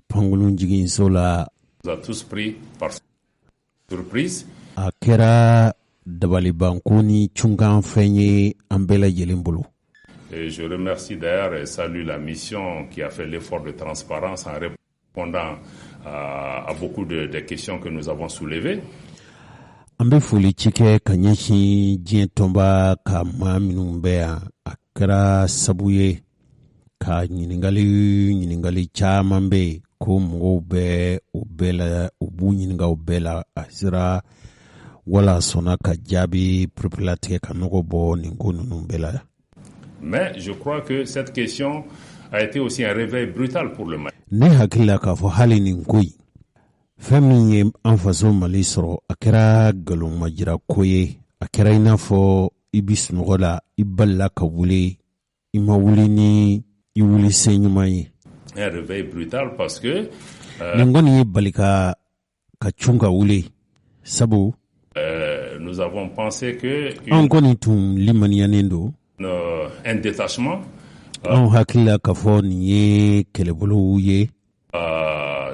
pankolon jiginso la. Nous a tous pris par surprise. A kɛra dabalibanko ni cunkan fɛn ye an bɛɛ lajɛlen bolo. Et je remercie d'ailleurs et salue la mission qui a fait l'effort de transparence en répondant à beaucoup de questions que nous avons soulevées. An bɛ foli ci kɛ ka ɲɛsin diɲɛ tɔnba ka maa minnu bɛ yan a kɛra sabu ye ka ɲininkali caman bɛ yen ko mɔgɔw bɛ o bɛɛ la u b'u ɲininka o bɛɛ la a sera wala sɔnna ka jaabi perepelatigɛ ka nɔgɔ bɔ nin ko ninnu bɛɛ la. Mais je crois que cette question a été aussi un réveil brutal pour le Mali. Ne hakili la k'a fɔ hali nin ko in fɛn min ye an faso Mali sɔrɔ a kɛra nkalonmajira ko ye a kɛra i n'a fɔ i bi sunɔgɔ la i balila ka wuli i ma wuli ni i wuli se ɲuman ye. Un réveil brutal parce que nin kɔni ye bali ka cun ka wuli sabu nous avons pensé que an kɔni tun limaniyanen don un détachement an hakili la k'a fɔ nin ye kɛlɛbolow ye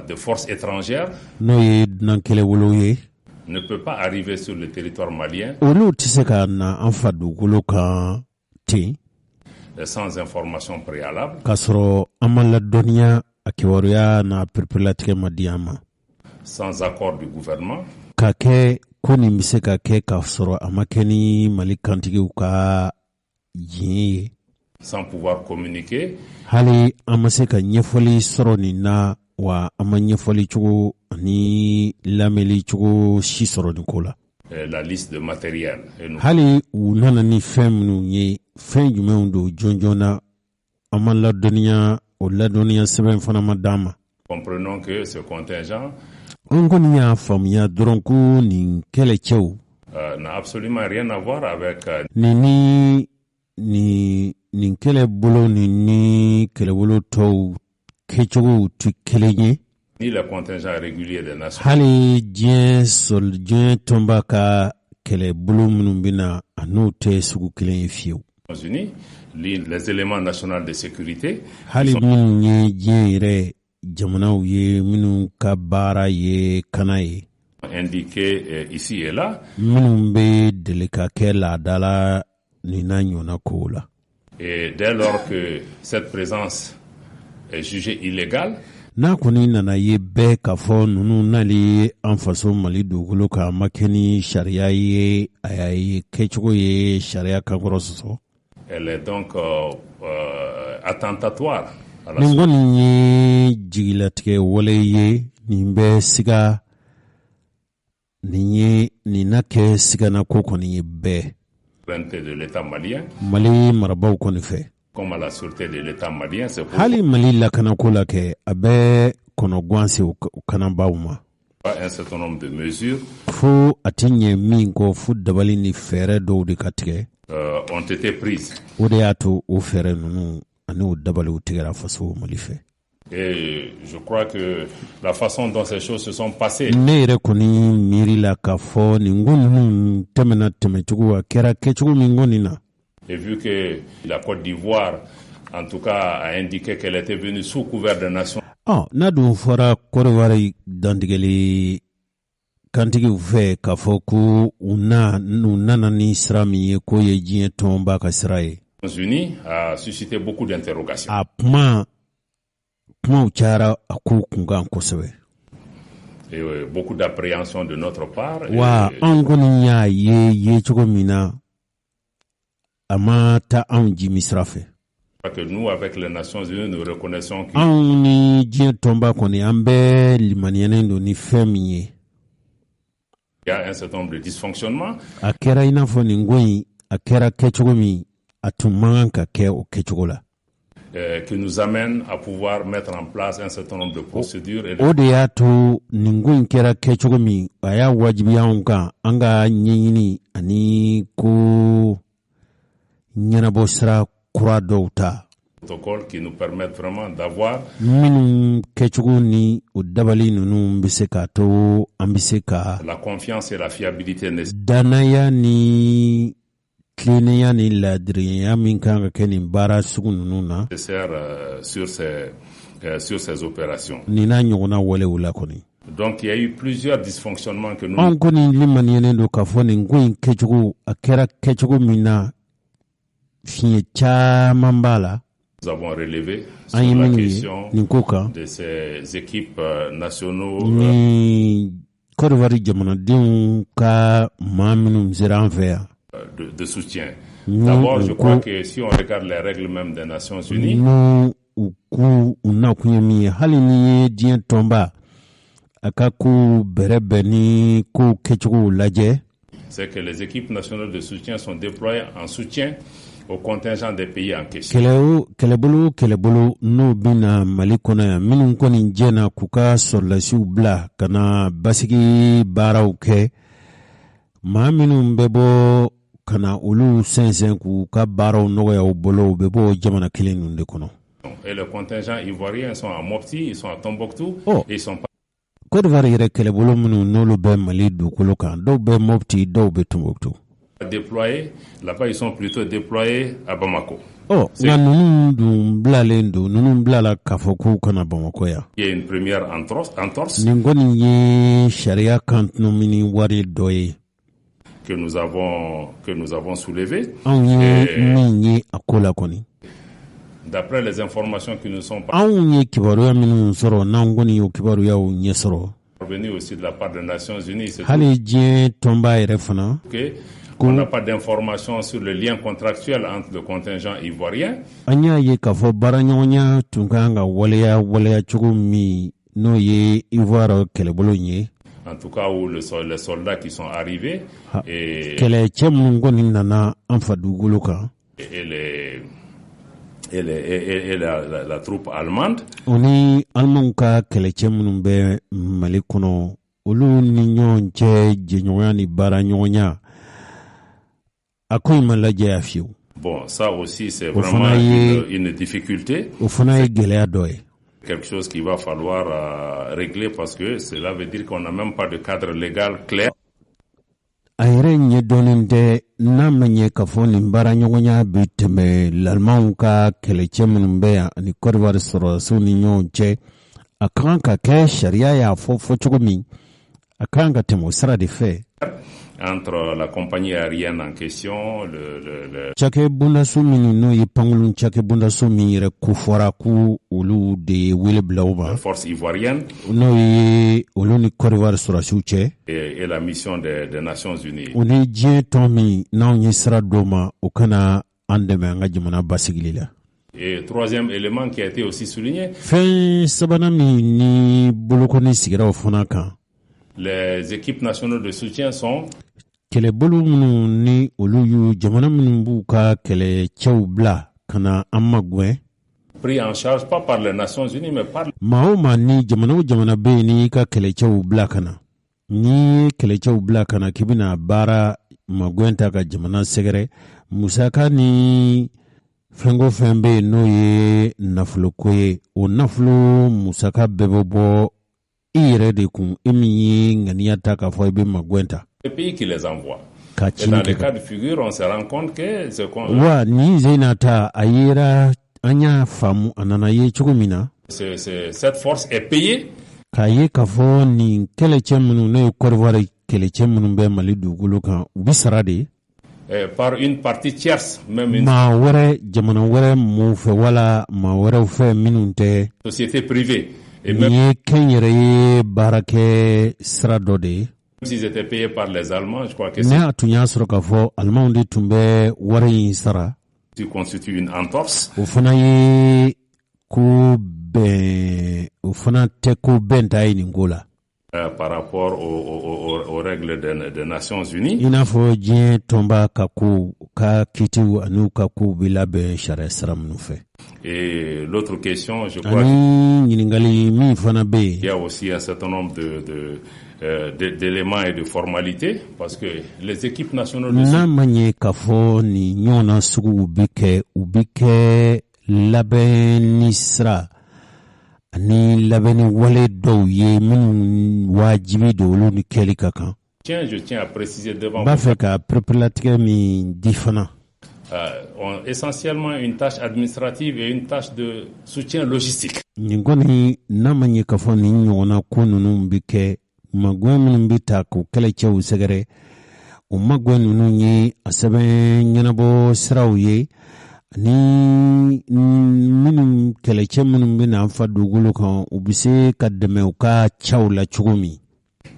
de forces étrangères n'o ye dunan kɛlɛbolow ye ne peut pas arriver sur le territoire malien olu tɛ se ka na an fa dugukolo kan ten sans information préalable k'a sɔrɔ an ma ladɔnniya a kibaruya n'a perepelatigɛ ma di an ma sans accord du gouvernement ka kɛ ko nin bɛ se ka kɛ k'a sɔrɔ a ma kɛ ni Mali kantigiw ka diɲɛ ye sans pouvoir communiquer hali an ma se ka ɲɛfɔli sɔrɔ nin na wa a ma ɲɛfɔli cogo ani lamɛnli cogo si sɔrɔ nin ko la. La liste de matériel. Hali u nana ni fɛn minnu ye fɛn jumɛnw don jɔnjɔn na a ma ladɔnniya o ladɔnniya sɛbɛn fana ma d'an ma. Comprenons que ce contingent an kɔni y'a faamuya dɔrɔn ko nin kɛlɛcɛw n'a absolument rien à voir avec nin kɛlɛbolo ni kɛlɛbolo tɔw kɛcogow tɛ kelen ye. Ni le contingent régulier des nations. Hali diɲɛ tɔnba ka kɛlɛbolo minnu bɛna a n'o tɛ sugu kelen ye fiyewu. Unis, les éléments nationaux de sécurité. Hali minnu ye diɲɛ yɛrɛ jamanaw ye minnu ka baara ye kana ye. Indiqué ici et là. Minnu bɛ deli ka kɛ laadala nin n'a ɲɔgɔnna kow la. Et dès lors que cette présence est jugée illégale. N'a kɔni nana ye bɛɛ k'a fɔ ninnu nali an faso Mali dugukolo kan ma kɛ ni sariya ye a y'a ye kɛcogo ye sariya kankɔrɔ sɔsɔ. Elle est donc attentatoire. Nin kɔni ye jigilatigɛ wale ye nin bɛ siga nin na kɛ sigana ko kɔni ye bɛɛ. De l'État malien. Mali marabaw kɔni fɛ. Comme à la sûreté de l'État malien, c'est pour hali Mali lakanako la kɛ a bɛ kɔnɔguwan se u kanabaw ma. Un certain nombre de mesures fo a ti ɲɛ min kɔ fo dabali ni fɛɛrɛ dɔw de ka tigɛ. Ont été prises. O de y'a to o fɛɛrɛ ninnu ani o dabaliw tigɛra faso Mali fɛ. Et je crois que la façon dont ces choses se sont passées. Ne yɛrɛ kɔni miiri la k'a fɔ nin ko ninnu tɛmɛna tɛmɛcogo a kɛra kɛcogo min ko nin na. Et vu que la Côte d'Ivoire, en tout cas, a indiqué qu'elle était venue sous couvert des nations. N'a dun fɔra Côte d'Ivoire dantigɛli kantigiw fɛ k'a fɔ ko u nana ni sira min ye k'o ye diɲɛ tɔnba ka sira ye. Les Nations Unies a suscité beaucoup d'interrogations. A kumaw cayara a ko kunkan kosɛbɛ. Et beaucoup d'appréhension de notre part. Wa an kɔni y'a ye cogo min na a ma taa anw jimi sira fɛ. Que nous, avec les Nations Unies, nous reconnaissons que anw ni diɲɛ tɔnba kɔni an bɛɛ limaniyalen don ni fɛn min ye. Il y a un certain nombre de dysfonctionnements. A kɛra i n'a fɔ nin ko in a kɛra kɛcogo min a tun man kan ka kɛ o kɛcogo la. Qui nous amène à pouvoir mettre en place un certain nombre de procédures. O de y'a to nin ko in kɛra kɛcogo min a y'a wajibiya anw kan an ka ɲɛɲini ani ko ɲɛnabɔ sira kura dɔw ta. Protocole qui nous permettent vraiment d'avoir minnu kɛcogo ni o dabali ninnu bɛ se k'a to an bɛ se ka la confiance et la fiabilité danaya ni tilennenya ni ladiriya min kan ka kɛ nin baara sugu ninnu na sur ces opérations. Nin n'a ɲɔgɔnna walew la kɔni. Donc il y a eu plusieurs dysfonctionnements que nous. An kɔni limaniyalen don k'a fɔ nin ko in kɛcogo a kɛra kɛcogo min na fiɲɛ caman b'a la. Nous avons relevé sur la question de ces équipes nationaux. Ni Côte d'Ivoire jamanadenw ka maa minnu sera an fɛ yan. De soutien. D'abord, je crois que si on regarde les règles même des Nations Unies, hali ni ye diɲɛ tɔnba a ka ko bɛrɛbɛn ni ko kɛcogo lajɛ. C'est que les équipes nationales de soutien sont déployées en soutien au contingent des pays en question. Kɛlɛbolo n'o bɛna Mali kɔnɔ yan minnu kɔni jɛna k'u ka sɔrɔdasiw bila ka na basigi baaraw kɛ maa minnu bɛ bɔ ka na olu sɛnsɛn k'u ka baaraw nɔgɔya u bolo u bɛ bɔ jamana kelen ninnu de kɔnɔ. Et les contingents ivoiriens sont à Mopti, ils sont à Tombouctou, et ils sont pas. Côte d'Ivoire yɛrɛ kɛlɛbolo minnu n'olu bɛ Mali dugukolo kan dɔw bɛ Mopti dɔw bɛ Tombouctou. Déployés, là-bas ils sont plutôt déployés à Bamako. Nka ninnu dun bilalen don ninnu bilala k'a fɔ k'u kana Bamako yan. Il y a une première entorse. Nin kɔni ye sariya kantunumuni wari dɔ ye. Que nous avons soulevé. Anw ye min ye a ko la kɔni. D'après les informations qui nous sont anw ye kibaruya minnu sɔrɔ n'anw kɔni y'o kibaruyaw ɲɛ sɔrɔ. Revenu aussi de la part des Nations Unies. Hali diɲɛ tɔnba yɛrɛ fana. On n'a pas d'informations sur le lien contractuel entre le contingent ivoirien. An y'a ye k'a fɔ baaraɲɔgɔnya tun kan ka waleya cogo min n'o ye Ivoire kɛlɛbolo ye. En tout cas, où les soldats qui sont arrivés et kɛlɛcɛ minnu kɔni nana an fa dugukolo kan. Et la troupe allemande. O ni Allemand ka kɛlɛcɛ minnu bɛ Mali kɔnɔ olu ni ɲɔgɔn cɛ jɛɲɔgɔnya ni baaraɲɔgɔnya a ko in ma lajɛ a fiyewu. Bon, ça aussi c'est vraiment une difficulté. O fana ye gɛlɛya dɔ ye. Quelque chose qu'il va falloir régler parce que cela veut dire qu'on n'a même pas de cadre légal clair. A yɛrɛ ɲɛdɔnnen tɛ n'a ma ɲɛ k'a fɔ nin baaraɲɔgɔnya bɛ tɛmɛ Lalimanw ka kɛlɛcɛ minnu bɛ yan ani Côte d'Ivoire sɔrɔdasiw ni ɲɔgɔn cɛ a ka kan ka kɛ sariya y'a fɔ cogo min a ka kan ka tɛmɛ o sira de fɛ. Entre la compagnie aérienne en question, cakɛ bondaso minnu n'o ye pankulun cakɛ bondaso min yɛrɛ kofɔra ko olu de ye wele bila u ma. Force ivoirienne. N'o ye olu ni Côte d'Ivoire sɔrɔdasiw cɛ. Et la mission des Nations Unies. O ni diɲɛ tɔn min n'anw ye sira d'o ma o kana an dɛmɛ an ka jamana basigili la. Et troisième élément qui a été aussi souligné. Fɛn sabanan min ni bolokɔni sigira o fana kan. Les équipes nationales de soutien sont kɛlɛbolo minnu ni olu y'u jamana minnu b'u ka kɛlɛcɛw bila ka na an magwɛn. Pris en charge pas par les Nations Unies mais par maa o maa ni jamana o jamana bɛ yen n'i ka kɛlɛcɛw bila ka na n'i ye kɛlɛcɛw bila ka na k'i bɛna baara magwɛn ta ka jamana sɛgɛrɛ musaka ni fɛn o fɛn bɛ yen n'o ye nafoloko ye o nafolo musaka bɛɛ bɛ bɔ i yɛrɛ de kun e min ye ŋaniya ta k'a fɔ i bɛ magwɛn ta. Les pays qui les envoient. Et dans les cas de figure, on se rend compte que c'est wa ni zenata a yera an y'a faamu a nana ye cogo min na. Cette force est payée. K'a ye k'a fɔ nin kɛlɛcɛ minnu n'o ye Côte d'Ivoire kɛlɛcɛ minnu bɛ Mali dugukolo kan u bi sara de. Par une partie tierce, même une maa wɛrɛ jamana wɛrɛ mɔɔw fɛ wala maa wɛrɛw fɛ minnu tɛ. Société privée. Et même ye kɛnyɛrɛ ye baarakɛ sira dɔ de ye. Même s'ils étaient payés par les Allemands, je crois que c'est... a tun y'a sɔrɔ k'a fɔ Allemands de tun bɛ wari in sara. Tu constitues une entorse. O fana ye ko bɛn o fana tɛ ko bɛn ta ye nin ko la. Par rapport aux règles des Nations Unies. I n'a fɔ diɲɛ tɔnba ka ko ka kitiw ani ka ko bɛ labɛn sariya sira minnu fɛ. Et l'autre question, je crois ani ɲininkali min fana bɛ yen. Il y a aussi un certain nombre d'éléments et de formalités parce que les équipes nationales de n'a ma ɲɛ k'a fɔ nin ɲɔgɔnna suguw bɛ kɛ u bɛ kɛ labɛnni sira ani labɛnni wale dɔw ye minnu wajibi don olu ni kɛli ka kan. Je tiens à préciser devant b'a fɛ ka perepelatigɛ min di fana. Ont essentiellement une tâche administrative et une tâche de soutien logistique. Nin kɔni n'a ma ɲɛ k'a fɔ nin ɲɔgɔnna ko ninnu bɛ kɛ magwɛn minnu bɛ ta k'o kɛlɛcɛw sɛgɛrɛ o magwɛn ninnu ye a sɛbɛn ɲɛnabɔ siraw ye ani minnu kɛlɛcɛ minnu bɛ n'an fa dugukolo kan u bɛ se ka dɛmɛ u ka caw la cogo min.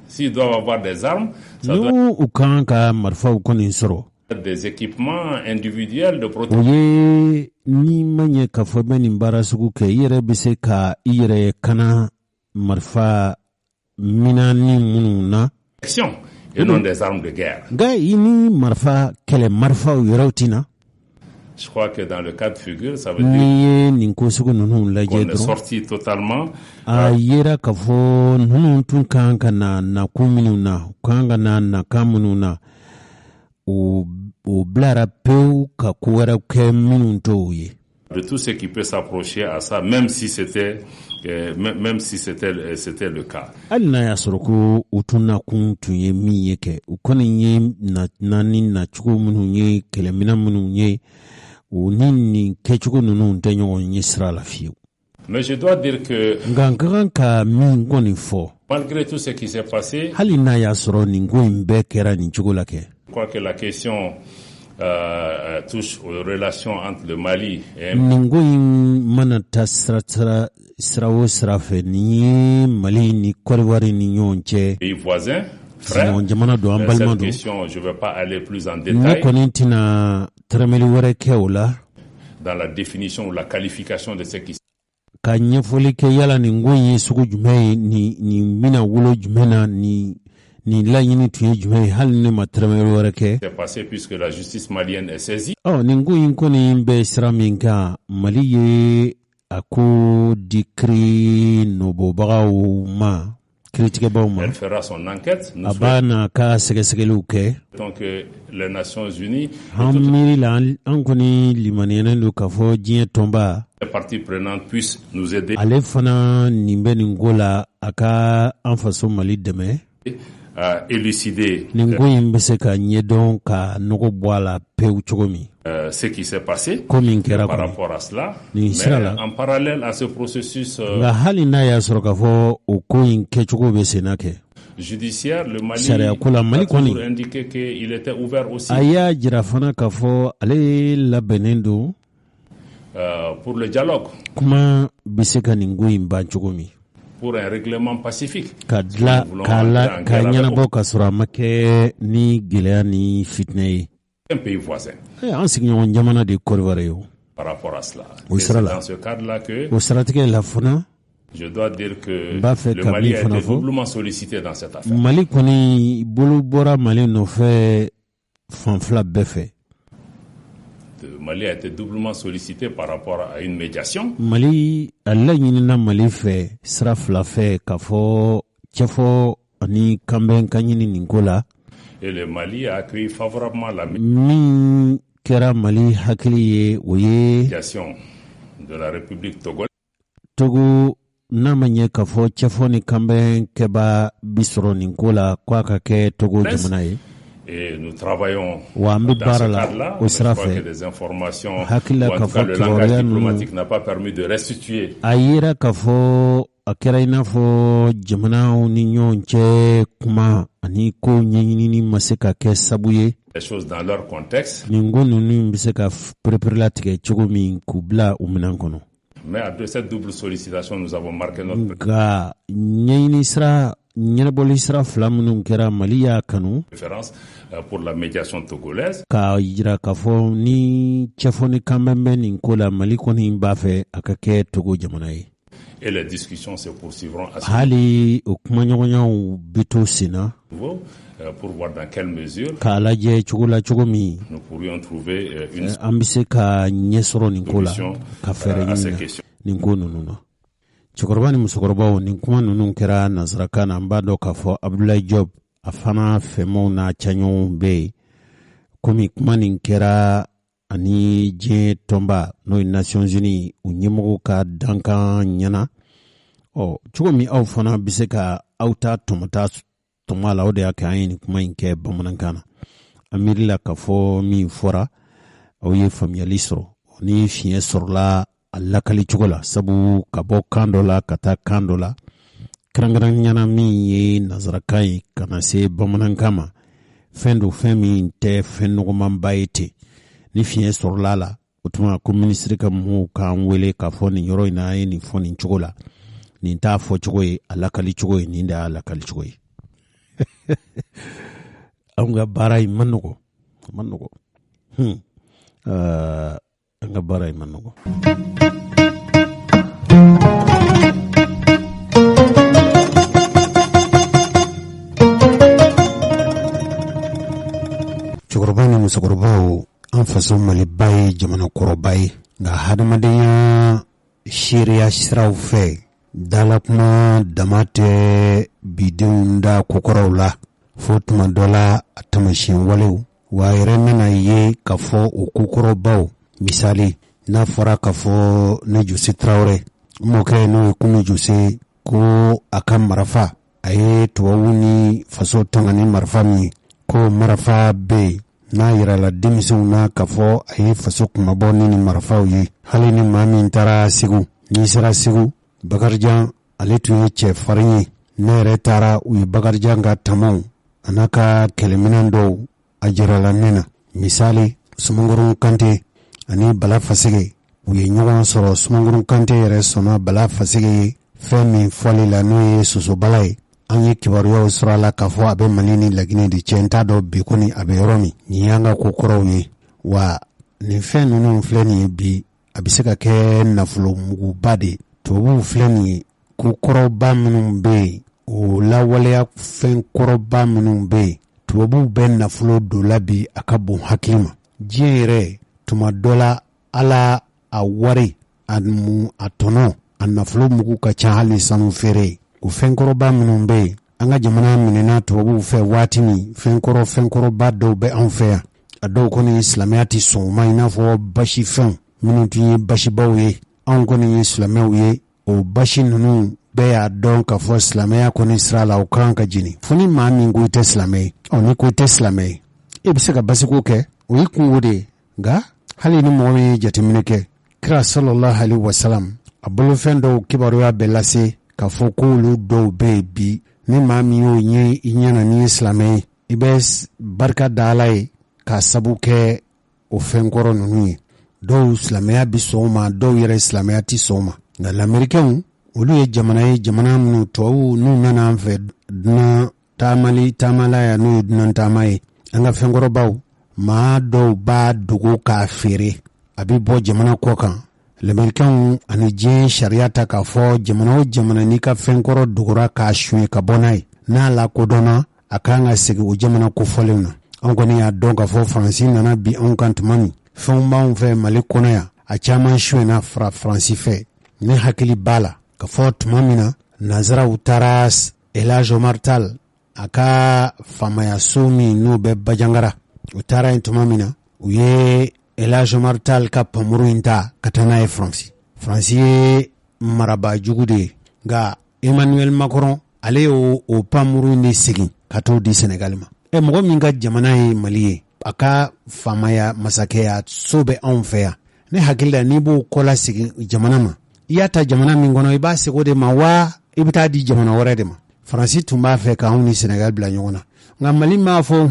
S'ils doivent avoir des armes, ça doit... u kan ka marifaw kɔni sɔrɔ. Des équipements individuels de protection. O ye ni ma ɲɛ k'a fɔ bɛ nin baara sugu kɛ i yɛrɛ bɛ se ka i yɛrɛ kana marifa minani minnu na. Et non des armes de guerre. Nka i ni marifa kɛlɛ marifaw yɛrɛw tina. Je crois que dans le cas de figure, ça veut dire qu'on est sorti totalement. A yera k'a fɔ ninnu tun kan ka na kun minnu na u kan ka na kan minnu na o bilara pewu ka ko wɛrɛw kɛ minnu t'o ye. De tout ce qui peut s'approcher à ça, même si c'était le cas. Hali n'a y'a sɔrɔ ko u tun nakun tun ye min ye kɛ u kɔni ye naani nacogo minnu ye kɛlɛminɛn minnu ye o ni nin kɛcogo ninnu tɛ ɲɔgɔn ye sira la fiyewu. Mais je dois dire que nka n ka kan ka min kɔni fɔ malgré tout ce qui s'est passé, hali n'a y'a sɔrɔ nin ko in bɛɛ kɛra nin cogo la kɛ. Je crois que la question touche aux relations entre le Mali et nin ko in mana ta sira o sira fɛ nin ye Mali ni Côte d'Ivoire ni ɲɔgɔn cɛ pays voisins frères. Jamana don an balima don. Cette question, je ne vais pas aller plus en détail. Ne kɔni tɛna tɛrɛmɛli wɛrɛ kɛ o la. Dans la définition ou la qualification de ce qui ka ɲɛfɔli kɛ yala nin ko ye sugu jumɛn ye nin bɛna wolo jumɛn na nin laɲini tun ye jumɛn ye hali ne ma tɛrɛmɛ wɛrɛ kɛ. C'est passé puisque la justice malienne est saisie. Nin ko in kɔni bɛ sira min kan Mali ye a ko di kiiri nɔbɔbagaw ma kiiritigɛbagaw ma. Elle fera son enquête. A b'a na ka sɛgɛsɛgɛliw kɛ. Donc les Nations Unies. An miiri la an kɔni limaniyalen don k'a fɔ diɲɛ tɔnba. Les parties prenantes puissent nous aider. Ale fana nin bɛ nin ko la a ka an faso Mali dɛmɛ. À élucider nin ko in bɛ se ka ɲɛdɔn ka nɔgɔ bɔ a la pewu cogo min. Ce qui s'est passé par rapport à cela. Mais en parallèle à ce processus nka hali n'a y'a sɔrɔ k'a fɔ o ko in kɛcogo bɛ senna kɛ. Judiciaire, le Mali a toujours indiqué qu'il était ouvert aussi. A y'a jira fana k'a fɔ ale labɛnnen don. Pour le dialogue. Kuma bɛ se ka nin ko in ban cogo min. Pour un règlement pacifique. Ka ɲɛnabɔ ka sɔrɔ a ma kɛ ni gɛlɛya ni fitinɛ ye. Un pays voisin. An sigiɲɔgɔn jamana de Côte d'Ivoire ye o. Par rapport à cela. O sira la. Dans ce cadre-là que. O siratigɛ la fana. Je dois dire que le Mali a été doublement sollicité dans cette affaire. Mali kɔni bolo bɔra Mali nɔfɛ fan fila bɛɛ fɛ. Le Mali a été doublement sollicité par rapport à une médiation. Mali a laɲinina Mali fɛ sira fila fɛ k'a fɔ cɛfɔ ani kanbɛn ka ɲini nin ko la. Et le Mali a accueilli favorablement la min kɛra Mali hakili ye o ye médiation de la République togolaise. Togo n'a ma ɲɛ k'a fɔ cɛfɔ ni kanbɛn kɛba bi sɔrɔ nin ko la k'a ka kɛ Togo jamana ye. Et nous travaillons dans ce cadre-là. Je crois que des informations, ou en tout cas le langage diplomatique n'a pas permis de restituer. A yira k'a fɔ a kɛra i n'a fɔ jamanaw ni ɲɔgɔn cɛ kuma ani ko ɲɛɲinini ma se ka kɛ sabu ye. Les choses dans leur contexte. Nin ko ninnu bɛ se ka pereperelatigɛ cogo min k'u bila u minan kɔnɔ. Mais après cette double sollicitation, nous avons marqué notre. Nka ɲɛɲini sira ɲɛnabɔli sira fila minnu kɛra Mali y'a kanu. Préférence pour la médiation togolaise. K'a jira k'a fɔ ni cɛfɔ ni kanbɛn bɛ nin ko la Mali kɔni b'a fɛ a ka kɛ Togo jamana ye. Et les discussions se poursuivront à ce hali o kumaɲɔgɔnyaw bɛ to sen na. Pour voir dans quelle mesure k'a lajɛ cogo la cogo min nous pourrions trouver une an bɛ se ka ɲɛ sɔrɔ nin ko la ka fɛɛrɛ ɲini nin ko ninnu na. Cɛkɔrɔba ni musokɔrɔbaw nin kuma ninnu kɛra nansarakan na an b'a dɔn k'a fɔ Abdoulaye Diop a fana fɛmaw n'a caɲɔgɔnw bɛ yen komi kuma nin kɛra ani diɲɛ tɔnba n'o ye Nations Unies u ɲɛmɔgɔw ka dankan ɲɛna cogo min aw fana bɛ se ka aw ta tɔmɔta tɔmɔ la o de y'a kɛ an ye nin kuma in kɛ bamanankan na an miirila k'a fɔ min fɔra aw ye faamuyali sɔrɔ ni fiɲɛ sɔrɔla a lakali cogo la sabu ka bɔ kan dɔ la ka taa kan dɔ la kɛrɛnkɛrɛnniyana min ye nansarakan ye ka na se bamanankan ma fɛn do fɛn min tɛ fɛn nɔgɔmanba ye ten ni fiɲɛ sɔrɔla la o tuma ko minisiri ka mɔgɔw k'an wele k'a fɔ nin yɔrɔ in na a ye nin fɔ nin cogo la nin t'a fɔ cogo ye a lakali cogo ye nin de y'a lakali cogo ye anw ka baara in man nɔgɔ an ka baara in man nɔgɔ. Cɛkɔrɔba ni musokɔrɔbaw an faso Maliba ye jamana kɔrɔba ye nka hadamadenya seereya siraw fɛ dalakuma dama tɛ bidenw da kokɔrɔw la fo tuma dɔ la a tamasiyɛn walew wa a yɛrɛ nana ye k'a fɔ o kokɔrɔbaw misali n'a fɔra k'a fɔ ne Jose Traoré mɔkɛ n'o ye Kunu Jose ko a ka marifa a ye tubabu ni faso tanga ni marifa min ye ko marifa bɛ yen n'a yirala denmisɛnw na k'a fɔ a ye faso kumabɔ ni marifaw ye hali ni maa min taara Segu n'i sera Segu Bakarijan ale tun ye cɛ farin ye ne yɛrɛ taara u ye Bakarijan ka tamaw a n'a ka kɛlɛminɛn dɔw a jirala ne na misali Sumangorun Kante ani Bala Faseke u ye ɲɔgɔn sɔrɔ Sumangorun Kante yɛrɛ sɔnna Bala Faseke ye fɛn min fɔli la n'o ye sosobala ye an ye kibaruyaw sɔrɔ a la k'a fɔ a bɛ Mali ni Laginɛ de cɛ n t'a dɔn bi kɔni a bɛ yɔrɔ min nin y'an ka ko kɔrɔw ye wa nin fɛn ninnu filɛ nin ye bi a bɛ se ka kɛ nafolo muguba de tubabu filɛ nin ye ko kɔrɔba minnu bɛ yen o lawaleya fɛn kɔrɔba minnu bɛ yen tubabu bɛ nafolo don la bi a ka bon hakili ma diɲɛ yɛrɛ tuma dɔ la ala a wari a tɔnɔ a nafolo mugu ka ca hali sanu feere o fɛn kɔrɔba minnu bɛ yen an ka jamana minɛna tubabu fɛ waati min fɛn kɔrɔba dɔw bɛ anw fɛ yan a dɔw kɔni silamɛya tɛ sɔn o ma i n'a fɔ basi fɛnw minnu tun ye basibaw ye anw kɔni ye silamɛw ye o basi ninnu bɛɛ y'a dɔn k'a fɔ silamɛya kɔni sira la o kan ka jeni fo ni maa min ko i tɛ silamɛ ye ni ko i tɛ silamɛ ye e bɛ se ka basiko kɛ o y'i kungo de ye nka hali ni mɔgɔ min ye jateminɛ kɛ kira sallallahu alaihi wasallam a bolofɛn dɔw kibaruya bɛ lase k'a fɔ k'olu dɔw bɛ yen bi ni maa min y'o ɲɛ i ɲɛna n'i ye silamɛ ye i bɛ barika da Ala ye k'a sabu kɛ o fɛn kɔrɔ ninnu ye dɔw silamɛya bi sɔn o ma dɔw yɛrɛ silamɛya tɛ sɔn o ma nka lamɛrikɛnw olu ye jamana minnu tubabu n'u nana an fɛ dunan taamala ya n'o ye dunan taama ye an ka fɛnkɔrɔbaw maa dɔw b'a dogo k'a feere a bɛ bɔ jamana kɔ kan lamɛrikɛnw ani diɲɛ sariya ta k'a fɔ jamana o jamana n'i ka fɛnkɔrɔ dogora k'a suɲɛ ka bɔ n'a ye n'a lakodɔnna a kan ka segin o jamana kofɔlenw na an kɔni y'a dɔn k'a fɔ faransi nana bi anw kan tuma min fɛnw b'anw fɛ mali kɔnɔ yan a caman suɲɛna fara faransi fɛ ne hakili b'a la ka fɔ tuma min na nazaraw taara Elhadji Omar Tall a ka faamayaso min n'o bɛ Bajangara u taara yen tuma min na u ye Elhadji Omar Tall ka pamuru in ta ka taa n'a ye faransi ye marabaa jugu de ye nka Emmanuel Macron ale y'o pamuru in de segin ka t'o di Senegal ma mɔgɔ min ka jamana ye Mali ye a ka faamaya masakɛya so bɛ anw fɛ yan ne hakili la n'i b'o kɔla segin jamana ma i y'a ta jamana min kɔnɔ i b'a sego de ma wa i bɛ taa di jamana wɛrɛ de ma faransi tun b'a fɛ k'anw ni Senegal bila ɲɔgɔn na nka Mali m'a fɔ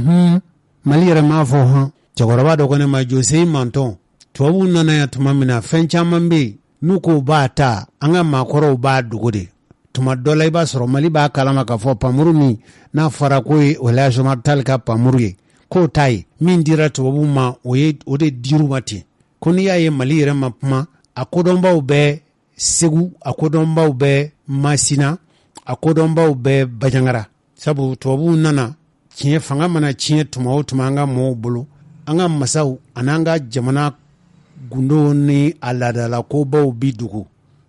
Mali yɛrɛ m'a fɔ cɛkɔrɔba dɔ kɔnɛ ma Jose Mantɔn tubabu nana yan tuma min na fɛn caman bɛ yen n'u ko b'a ta an ka maakɔrɔw b'a dogo de tuma dɔ la i b'a sɔrɔ Mali b'a kalama k'a fɔ pamuru min n'a fɔra ko ye Elhadji Omar Tall ka pamuru ye k'o ta ye min dira tubabu ma o de dir'u ma ten ko n'i y'a ye Mali yɛrɛ ma kuma a kodɔnbaw bɛ Segu a kodɔnbaw bɛ Masina a kodɔnbaw bɛ Bajangara sabu tubabuw nana tiɲɛ fanga mana tiɲɛ tuma o tuma an ka mɔɔw bolo an ka masaw an'an ka jamana gundo ni a laadala kobaw bi dugu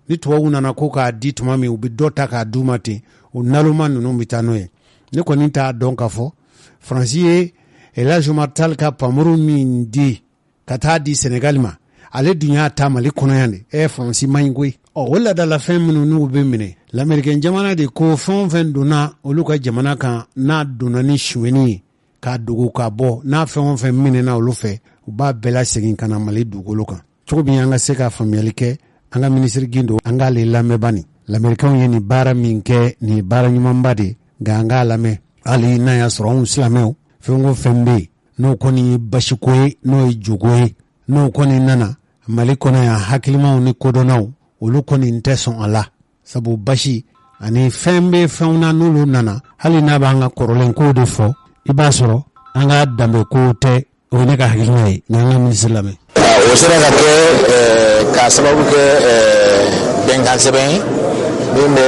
ni tubabu nana ko k'a di tuma min u bɛ dɔ ta k'a d'u ma ten o naloma ninnu bɛ taa n'o ye ne kɔni t'a dɔn k'a fɔ faransi ye Elhadji Omar Tall ka pamuru min di ka taa di Senegal ma ale dun y'a ta Mali kɔnɔ yan de faransi man ɲi koyi o laadala fɛn minnu n'u bɛ minɛ lamɛrikɛn jamana de ko fɛn o fɛn donna olu ka jamana kan n'a donna ni suɲɛni ye k'a dogo k'a bɔ n'a fɛn o fɛn minɛna olu fɛ u b'a bɛɛ lasegin ka na Mali dugukolo kan cogo min an ka se ka faamuyali kɛ an ka minisiri Gindo an k'ale lamɛnba nin lamɛrikɛnw ye nin baara min kɛ nin baara ɲumanba de nka an k'a lamɛn hali n'a y'a sɔrɔ anw silamɛw fɛn o fɛn bɛ yen n'o kɔni ye basiko ye n'o ye jogo ye n'o kɔni nana Mali kɔnɔ yan hakilimaw ni kodɔnnaw olu kɔni tɛ sɔn a la sabu basi ani fɛn bɛ fɛnw na n'olu nana hali n'a b'an ka kɔrɔlen kow de fɔ i b'a sɔrɔ an ka danbe kow tɛ o ye ne ka hakilina ye n'an ka minisiri lamɛn. O sera ka kɛ k'a sababu kɛ bɛnkan sɛbɛn ye min bɛ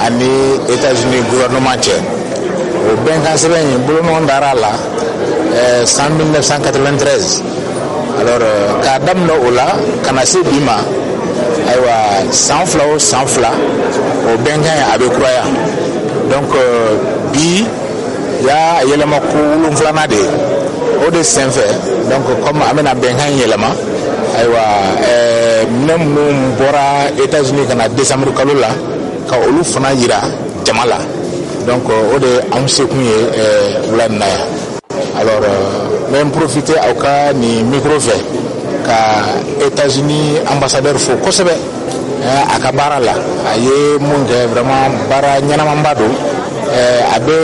ani États-Unis gouvernement cɛ o bɛnkan sɛbɛn in bolonɔ dara a la san 1993 alors k'a daminɛ o la ka na se bi ma ayiwa san fila o san fila o bɛnkan ye a bɛ kuraya donc bi y'a yɛlɛma ko 7 de ye o de senfɛ donc comme an bɛna bɛnkan in yɛlɛma ayiwa minɛn minnu bɔra États-Unis ka na décembre kalo la ka olu fana yira jama la donc o de anw sekun ye wula nin na yan alors n bɛ profiter aw ka nin micro fɛ ka États-Unis ambassadeur fo kosɛbɛ a ka baara la a ye mun kɛ vraiment baara ɲɛnamanba don a bɛ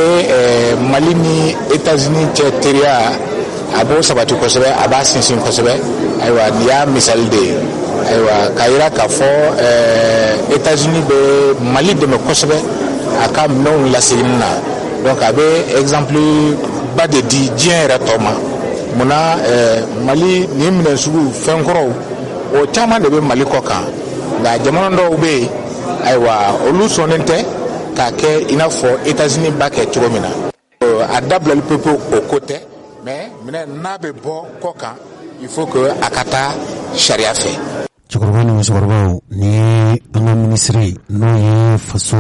Mali ni États-Unis cɛ teriya a b'o sabati kosɛbɛ a b'a sinsin kosɛbɛ ayiwa nin y'a misali de ye ayiwa k'a yira k'a fɔ États-Unis bɛ Mali dɛmɛ kosɛbɛ a ka minɛnw lasegin na donc a bɛ exemple ba de di diɲɛ yɛrɛ tɔ ma munna Mali nin minɛn sugu fɛn kɔrɔw o caman de bɛ Mali kɔ kan nka jamana dɔw bɛ yen aywa olu sonnen tɛ k'a kɛ i n'a fɔ États-Unis b'a kɛ cogo min na a dabilali pepe o ko tɛ mais minɛ n'a bɛ bɔ kɔ kan il faut que a ka taa sariya fɛ. Cɛkɔrɔba ni musokɔrɔbaw ni an ka minisiri n'o ye faso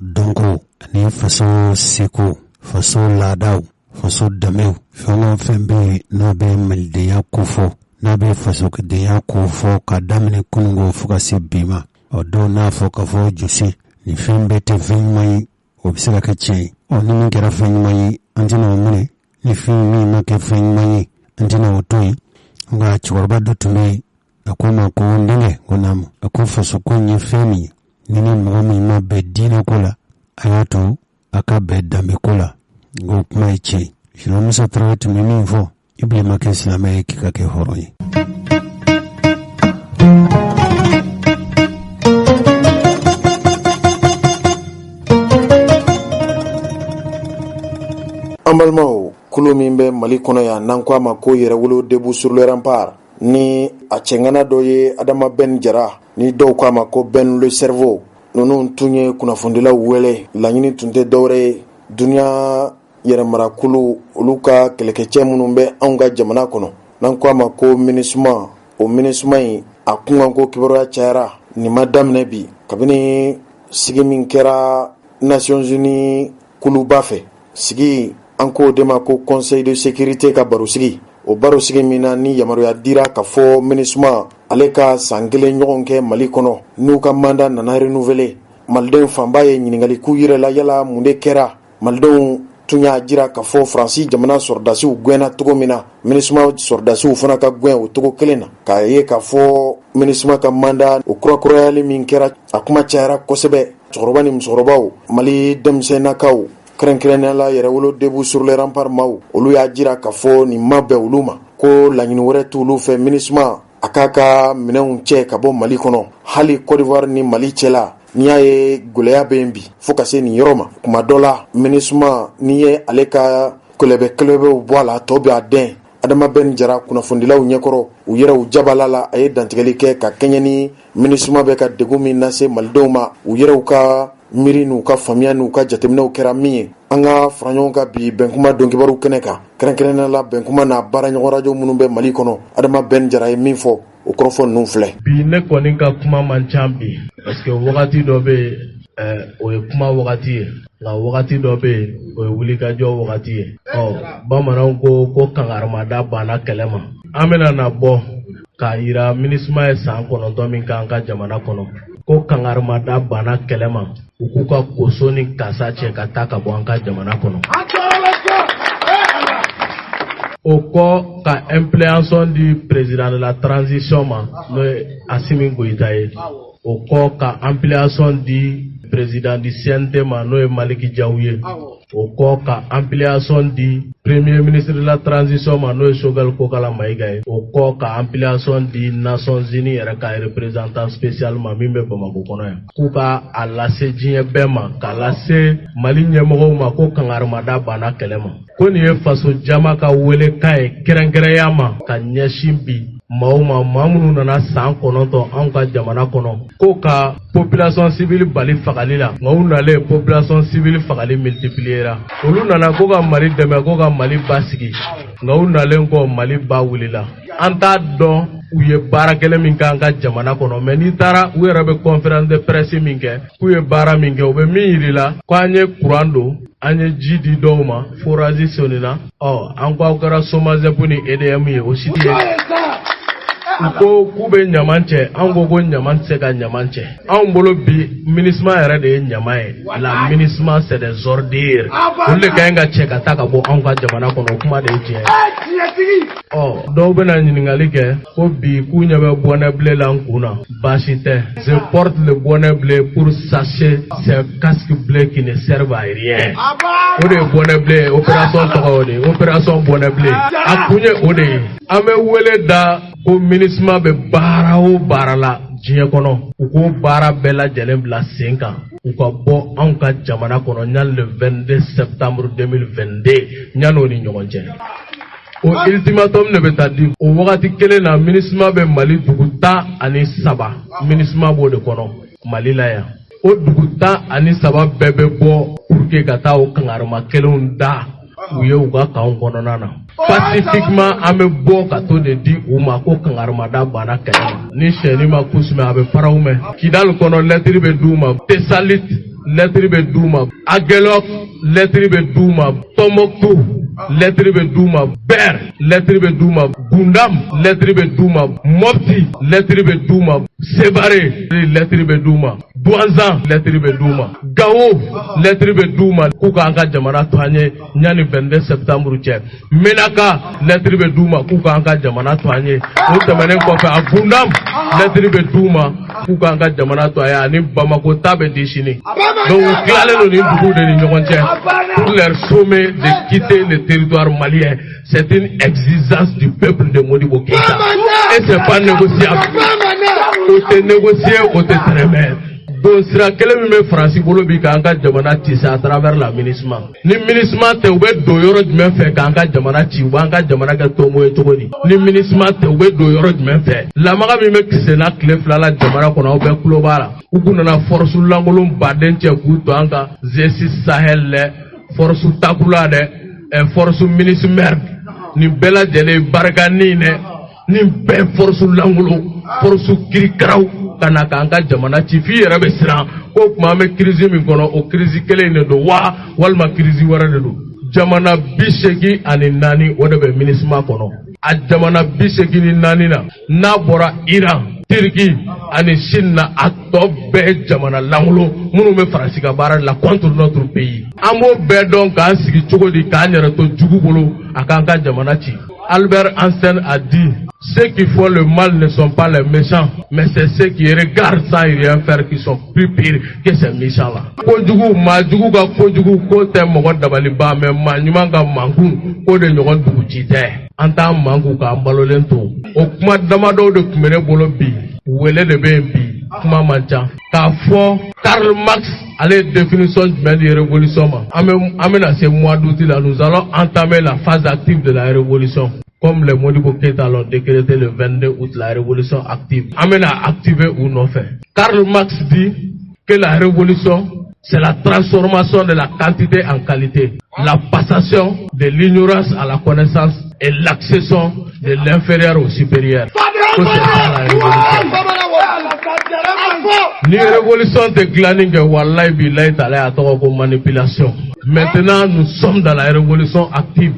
dɔnko ani faso seko faso laadaw faso danbew fɛn o fɛn bɛ yen n'a bɛ malidenya ko fɔ n'a bɛ fasodenya ko fɔ ka daminɛ kunungo fo ka se bi ma dɔw n'a fɔ ka fɔ josi ni fɛn bɛɛ tɛ fɛn ɲuman ye o bɛ se ka kɛ tiɲɛ ye ni min kɛra fɛn ɲuman ye an tɛna o minɛ ni fɛn min ma kɛ fɛn ɲuman ye an tɛna o to yen nka cɛkɔrɔba dɔ tun bɛ yen a ko ma ko n denkɛ ko naamu a ko fasoko ye fɛn min ye ni mɔgɔ min ma bɛn diinɛ ko la a y'a to a ka bɛn danbe ko la nko kuma ye tiɲɛ ye Sinon Musa Traoré tun bɛ min fɔ i bila ma kɛ silamɛ ye k'i ka kɛ hɔrɔn ye. An balimaw kulo min bɛ Mali kɔnɔ yan n'an ko a ma ko yɛrɛwolo debout sur le rempart ni a cɛŋana dɔ ye Adama Ben Jara ni dɔw ko a ma ko Ben le cerveau ninnu tun ye kunnafonidilaw wele laɲini tun tɛ dɔwɛrɛ ye duniya yɛrɛmarakulu olu ka kɛlɛkɛcɛ minnu bɛ anw ka jamana kɔnɔ n'an ko a ma ko MINUSMA o MINUSMA in a kunkanko kibaruya cayara nin ma daminɛ bi kabini sigi min kɛra Nations Unies kuluba fɛ sigi an ko de ma ko Conseil de sécurité ka baro sigi o baro sigi min na ni yamaruya dira ka fɔ MINUSMA ale ka san kelen ɲɔgɔn kɛ Mali kɔnɔ n'u ka mandat nana renouveler malidenw fanba ye ɲininkali k'u yɛrɛ la yala mun de kɛra malidenw tun y'a jira ka fɔ Faransi jamana sɔrdasiw gɛnna cogo min na MINUSMA sɔrdasiw fana ka gɛn o cogo kelen na k'a ye ka fɔ MINUSMA ka mandat o kurakurayali min kɛra a kuma cayara kosɛbɛ cɛkɔrɔba ni musokɔrɔbaw Mali denmisɛnnakaw kɛrɛnkɛrɛnnenya la yɛrɛwolo debout sur le rempart maw olu y'a jira ka fɔ nin ma bɛn olu ma ko laɲini wɛrɛ t'olu fɛ MINUSMA a k'a ka minɛnw cɛ ka bɔ Mali kɔnɔ hali Côte d'Ivoire ni Mali cɛla n'i y'a ye gɛlɛya bɛ yen bi fo ka se nin yɔrɔ ma kuma dɔ la MINUSMA n'i ye ale ka kɛlɛbɛw bɔ a la tɔ bɛ a dɛn Adama Ben Jara kunnafonidilaw ɲɛkɔrɔ u yɛrɛw jabala la a ye dantigɛli kɛ ka kɛɲɛ ni MINUSMA bɛ ka degun min lase malidenw ma u yɛrɛw ka miiri n'u ka faamuya n'u ka jateminɛw kɛra min ye an ka fara ɲɔgɔn kan bi bɛnkuma dɔnkibaru kɛnɛ kan kɛrɛnkɛrɛnnenya la bɛnkuma n'a baaraɲɔgɔn radio minnu bɛ Mali kɔnɔ Adama Ben Jara ye min fɔ o kɔrɔfɔ ninnu filɛ. Bi ne kɔni ka kuma man ca bi parce que wagati dɔ bɛ o ye kuma wagati ye nka wagati dɔ bɛ yen o ye wulikajɔ wagati ye bamananw ko kangarimada banna kɛlɛ ma an bɛna na bɔ k'a yira MINUSMA ye san 9 min k'an ka jamana kɔnɔ ko kangarimada banna kɛlɛ ma u k'u ka koso ni kasa cɛ ka taa ka bɔ an ka jamana kɔnɔ. O kɔ ka impléation du président de la transition ma n'o ye Assimi Goïta ye o kɔ ka impléation du président du CNT ma n'o ye Maliki Diaw ye o kɔ ka impléation du premier ministre de la transition ma n'o ye Choguel Kokala Maïga ye o kɔ ka impléation du Nations Unies yɛrɛ ka représentant spécial ma min bɛ Bamako kɔnɔ yan k'u ka a lase diɲɛ bɛɛ ma k'a lase Mali ɲɛmɔgɔw ma ko kangarimada banna kɛlɛ ma ko nin ye faso jama ka wele kan ye kɛrɛnkɛrɛnya ma ka ɲɛsin bi maa minnu nana san 9 anw ka jamana kɔnɔ ko ka population civile bali fagali la nka u nalen population civile fagali multipliera olu nana ko ka Mali dɛmɛ ko ka Mali basigi nka u nalen ko Mali ba wulila an t'a dɔn u ye baara kɛlɛ min k'an ka jamana kɔnɔ mais n'i taara u yɛrɛ bɛ conférence de presse min kɛ k'u ye baara min kɛ u bɛ min yiri la ko an ye courant don an ye ji di dɔw ma forage sonina an ko aw kɛra SOMAGEP ni EDM ye o si tɛ u ko k'u bɛ ɲaman cɛ an ko ɲaman tɛ se ka ɲaman cɛ anw bolo bi MINUSMA yɛrɛ de ye ɲaman ye la MINUSMA c'est des ordures olu de ka ɲi ka cɛ ka taa ka bɔ anw ka jamana kɔnɔ o kuma de ye tiɲɛ ye dɔw bɛna ɲininkali kɛ ko bi k'u ɲɛ bɛ bonnet bleu la n kun na baasi tɛ je porte le bonnet bleu pour sachez ces casques bleus qui ne servent à rien o de ye bonnet bleu opération tɔgɔ o de ye opération bonnet bleu a kun ye o de ye an bɛ wele da ko MINUSMA bɛ baara o baara la diɲɛ kɔnɔ u ko baara bɛɛ lajɛlen bila sen kan u ka bɔ anw ka jamana kɔnɔ ɲani le 22 septembre 2022 ɲani o ni ɲɔgɔn cɛ o ultimatum de bɛ taa di o wagati kelen na MINUSMA bɛ Mali dugu 13 MINUSMA b'o de kɔnɔ Mali la yan o duguta ani saba bɛɛ bɛ bɔ pour que ka taa o kangarima kelenw da u ye u ka kanw kɔnɔna na. Pacifiquement an bɛ bɔ ka to de di u ma ko kangarimada banna kɛlɛ ma. Ni sɛni ma kusumɛ a bɛ paraw mɛn. Kidali kɔnɔ lɛtiri bɛ d'u ma. Tesalit lɛtiri bɛ d'u ma. Agelok lɛtiri bɛ d'u ma. Tombouctou lɛtiri bɛ d'u ma. Ber lɛtiri bɛ d'u ma. Gundam lɛtiri bɛ d'u ma. Mopti lɛtiri bɛ d'u ma. Sebare lɛtiri bɛ d'u ma. Douanzan lɛtiri bɛ d'u ma. Gao lɛtiri bɛ d'u ma k'u k'an ka jamana to an ye ɲani 22 septembre cɛ. Menaka lɛtiri bɛ d'u ma k'u k'an ka jamana to an ye. O tɛmɛnen kɔfɛ a Gundam lɛtiri bɛ d'u ma k'u k'an ka jamana to an ye ani Bamako ta bɛ di sini. Donc u tilalen don nin duguw de ni ɲɔgɔn cɛ pour leur sommer de quitter le territoire malien. C'est une exigence du peuple de Modibo Keïta et c'est pas négociable. O tɛ négocier, o tɛ tɛrɛmɛ. Donc sira kelen min bɛ Faransi bolo bi k'an ka jamana ci c'est à travers la MINUSMA. Ni MINUSMA tɛ u bɛ don yɔrɔ jumɛn fɛ k'an ka jamana ci u b'an ka jamana kɛ tomo ye cogo di? Ni MINUSMA tɛ u bɛ don yɔrɔ jumɛn fɛ? Lamaga min bɛ kisɛ na tile fila la jamana kɔnɔ aw bɛɛ tulo b'a la. U kun nana force lankolon baden cɛ k'u to an ka G6 Sahel lɛ, force Takula dɛ, force MINUSMA nin bɛɛ lajɛlen barikani dɛ, nin bɛɛ force lankolon, force kirikaraw. Kana k'an ka jamana ci f'i yɛrɛ bɛ siran ko tuma an bɛ crise min kɔnɔ o crise kelen de don wa walima crise wɛrɛ de don. Jamana 84 o de bɛ MINUSMA kɔnɔ. A jamana 84 na n'a bɔra Iran, Turki ani Chine na a tɔ bɛɛ ye jamana lankolon minnu bɛ Faransi ka baara la contre notre pays. An b'o bɛɛ dɔn k'an sigi cogo di k'an yɛrɛ to jugu bolo a k'an ka jamana ci. Albert Einstein a dit ceux qui font le mal ne sont pas les méchants, mais c'est ceux qui regardent sans rien faire qui sont plus pires que ces méchants-là. Kojugu, majugu ka kojugu ko tɛ mɔgɔ dabaliba mais maa ɲuman ka mankun ko de ɲɔgɔn dugu ci tɛ. An t'an manku k'an balolen to. O kuma damadɔw de tun bɛ ne bolo bi, wele de bɛ yen bi, kuma man ca. K'a fɔ Karl Marx ale définition jumɛn de révolution ma. An bɛna se mois d'août la, nous allons entamer la phase active de la révolution. Comme les Modibo Keïta l'ont décrété le 22 août, la révolution active. On a activé ou non fait. Karl Marx dit que la révolution, c'est la transformation de la quantité en qualité, la passation de l'ignorance à la connaissance et l'accession de l'inférieur au supérieur. C'est ça la révolution. Ni révolution de glaning, wallahi billahi ta'ala, à manipulation. Maintenant, nous sommes dans la révolution active.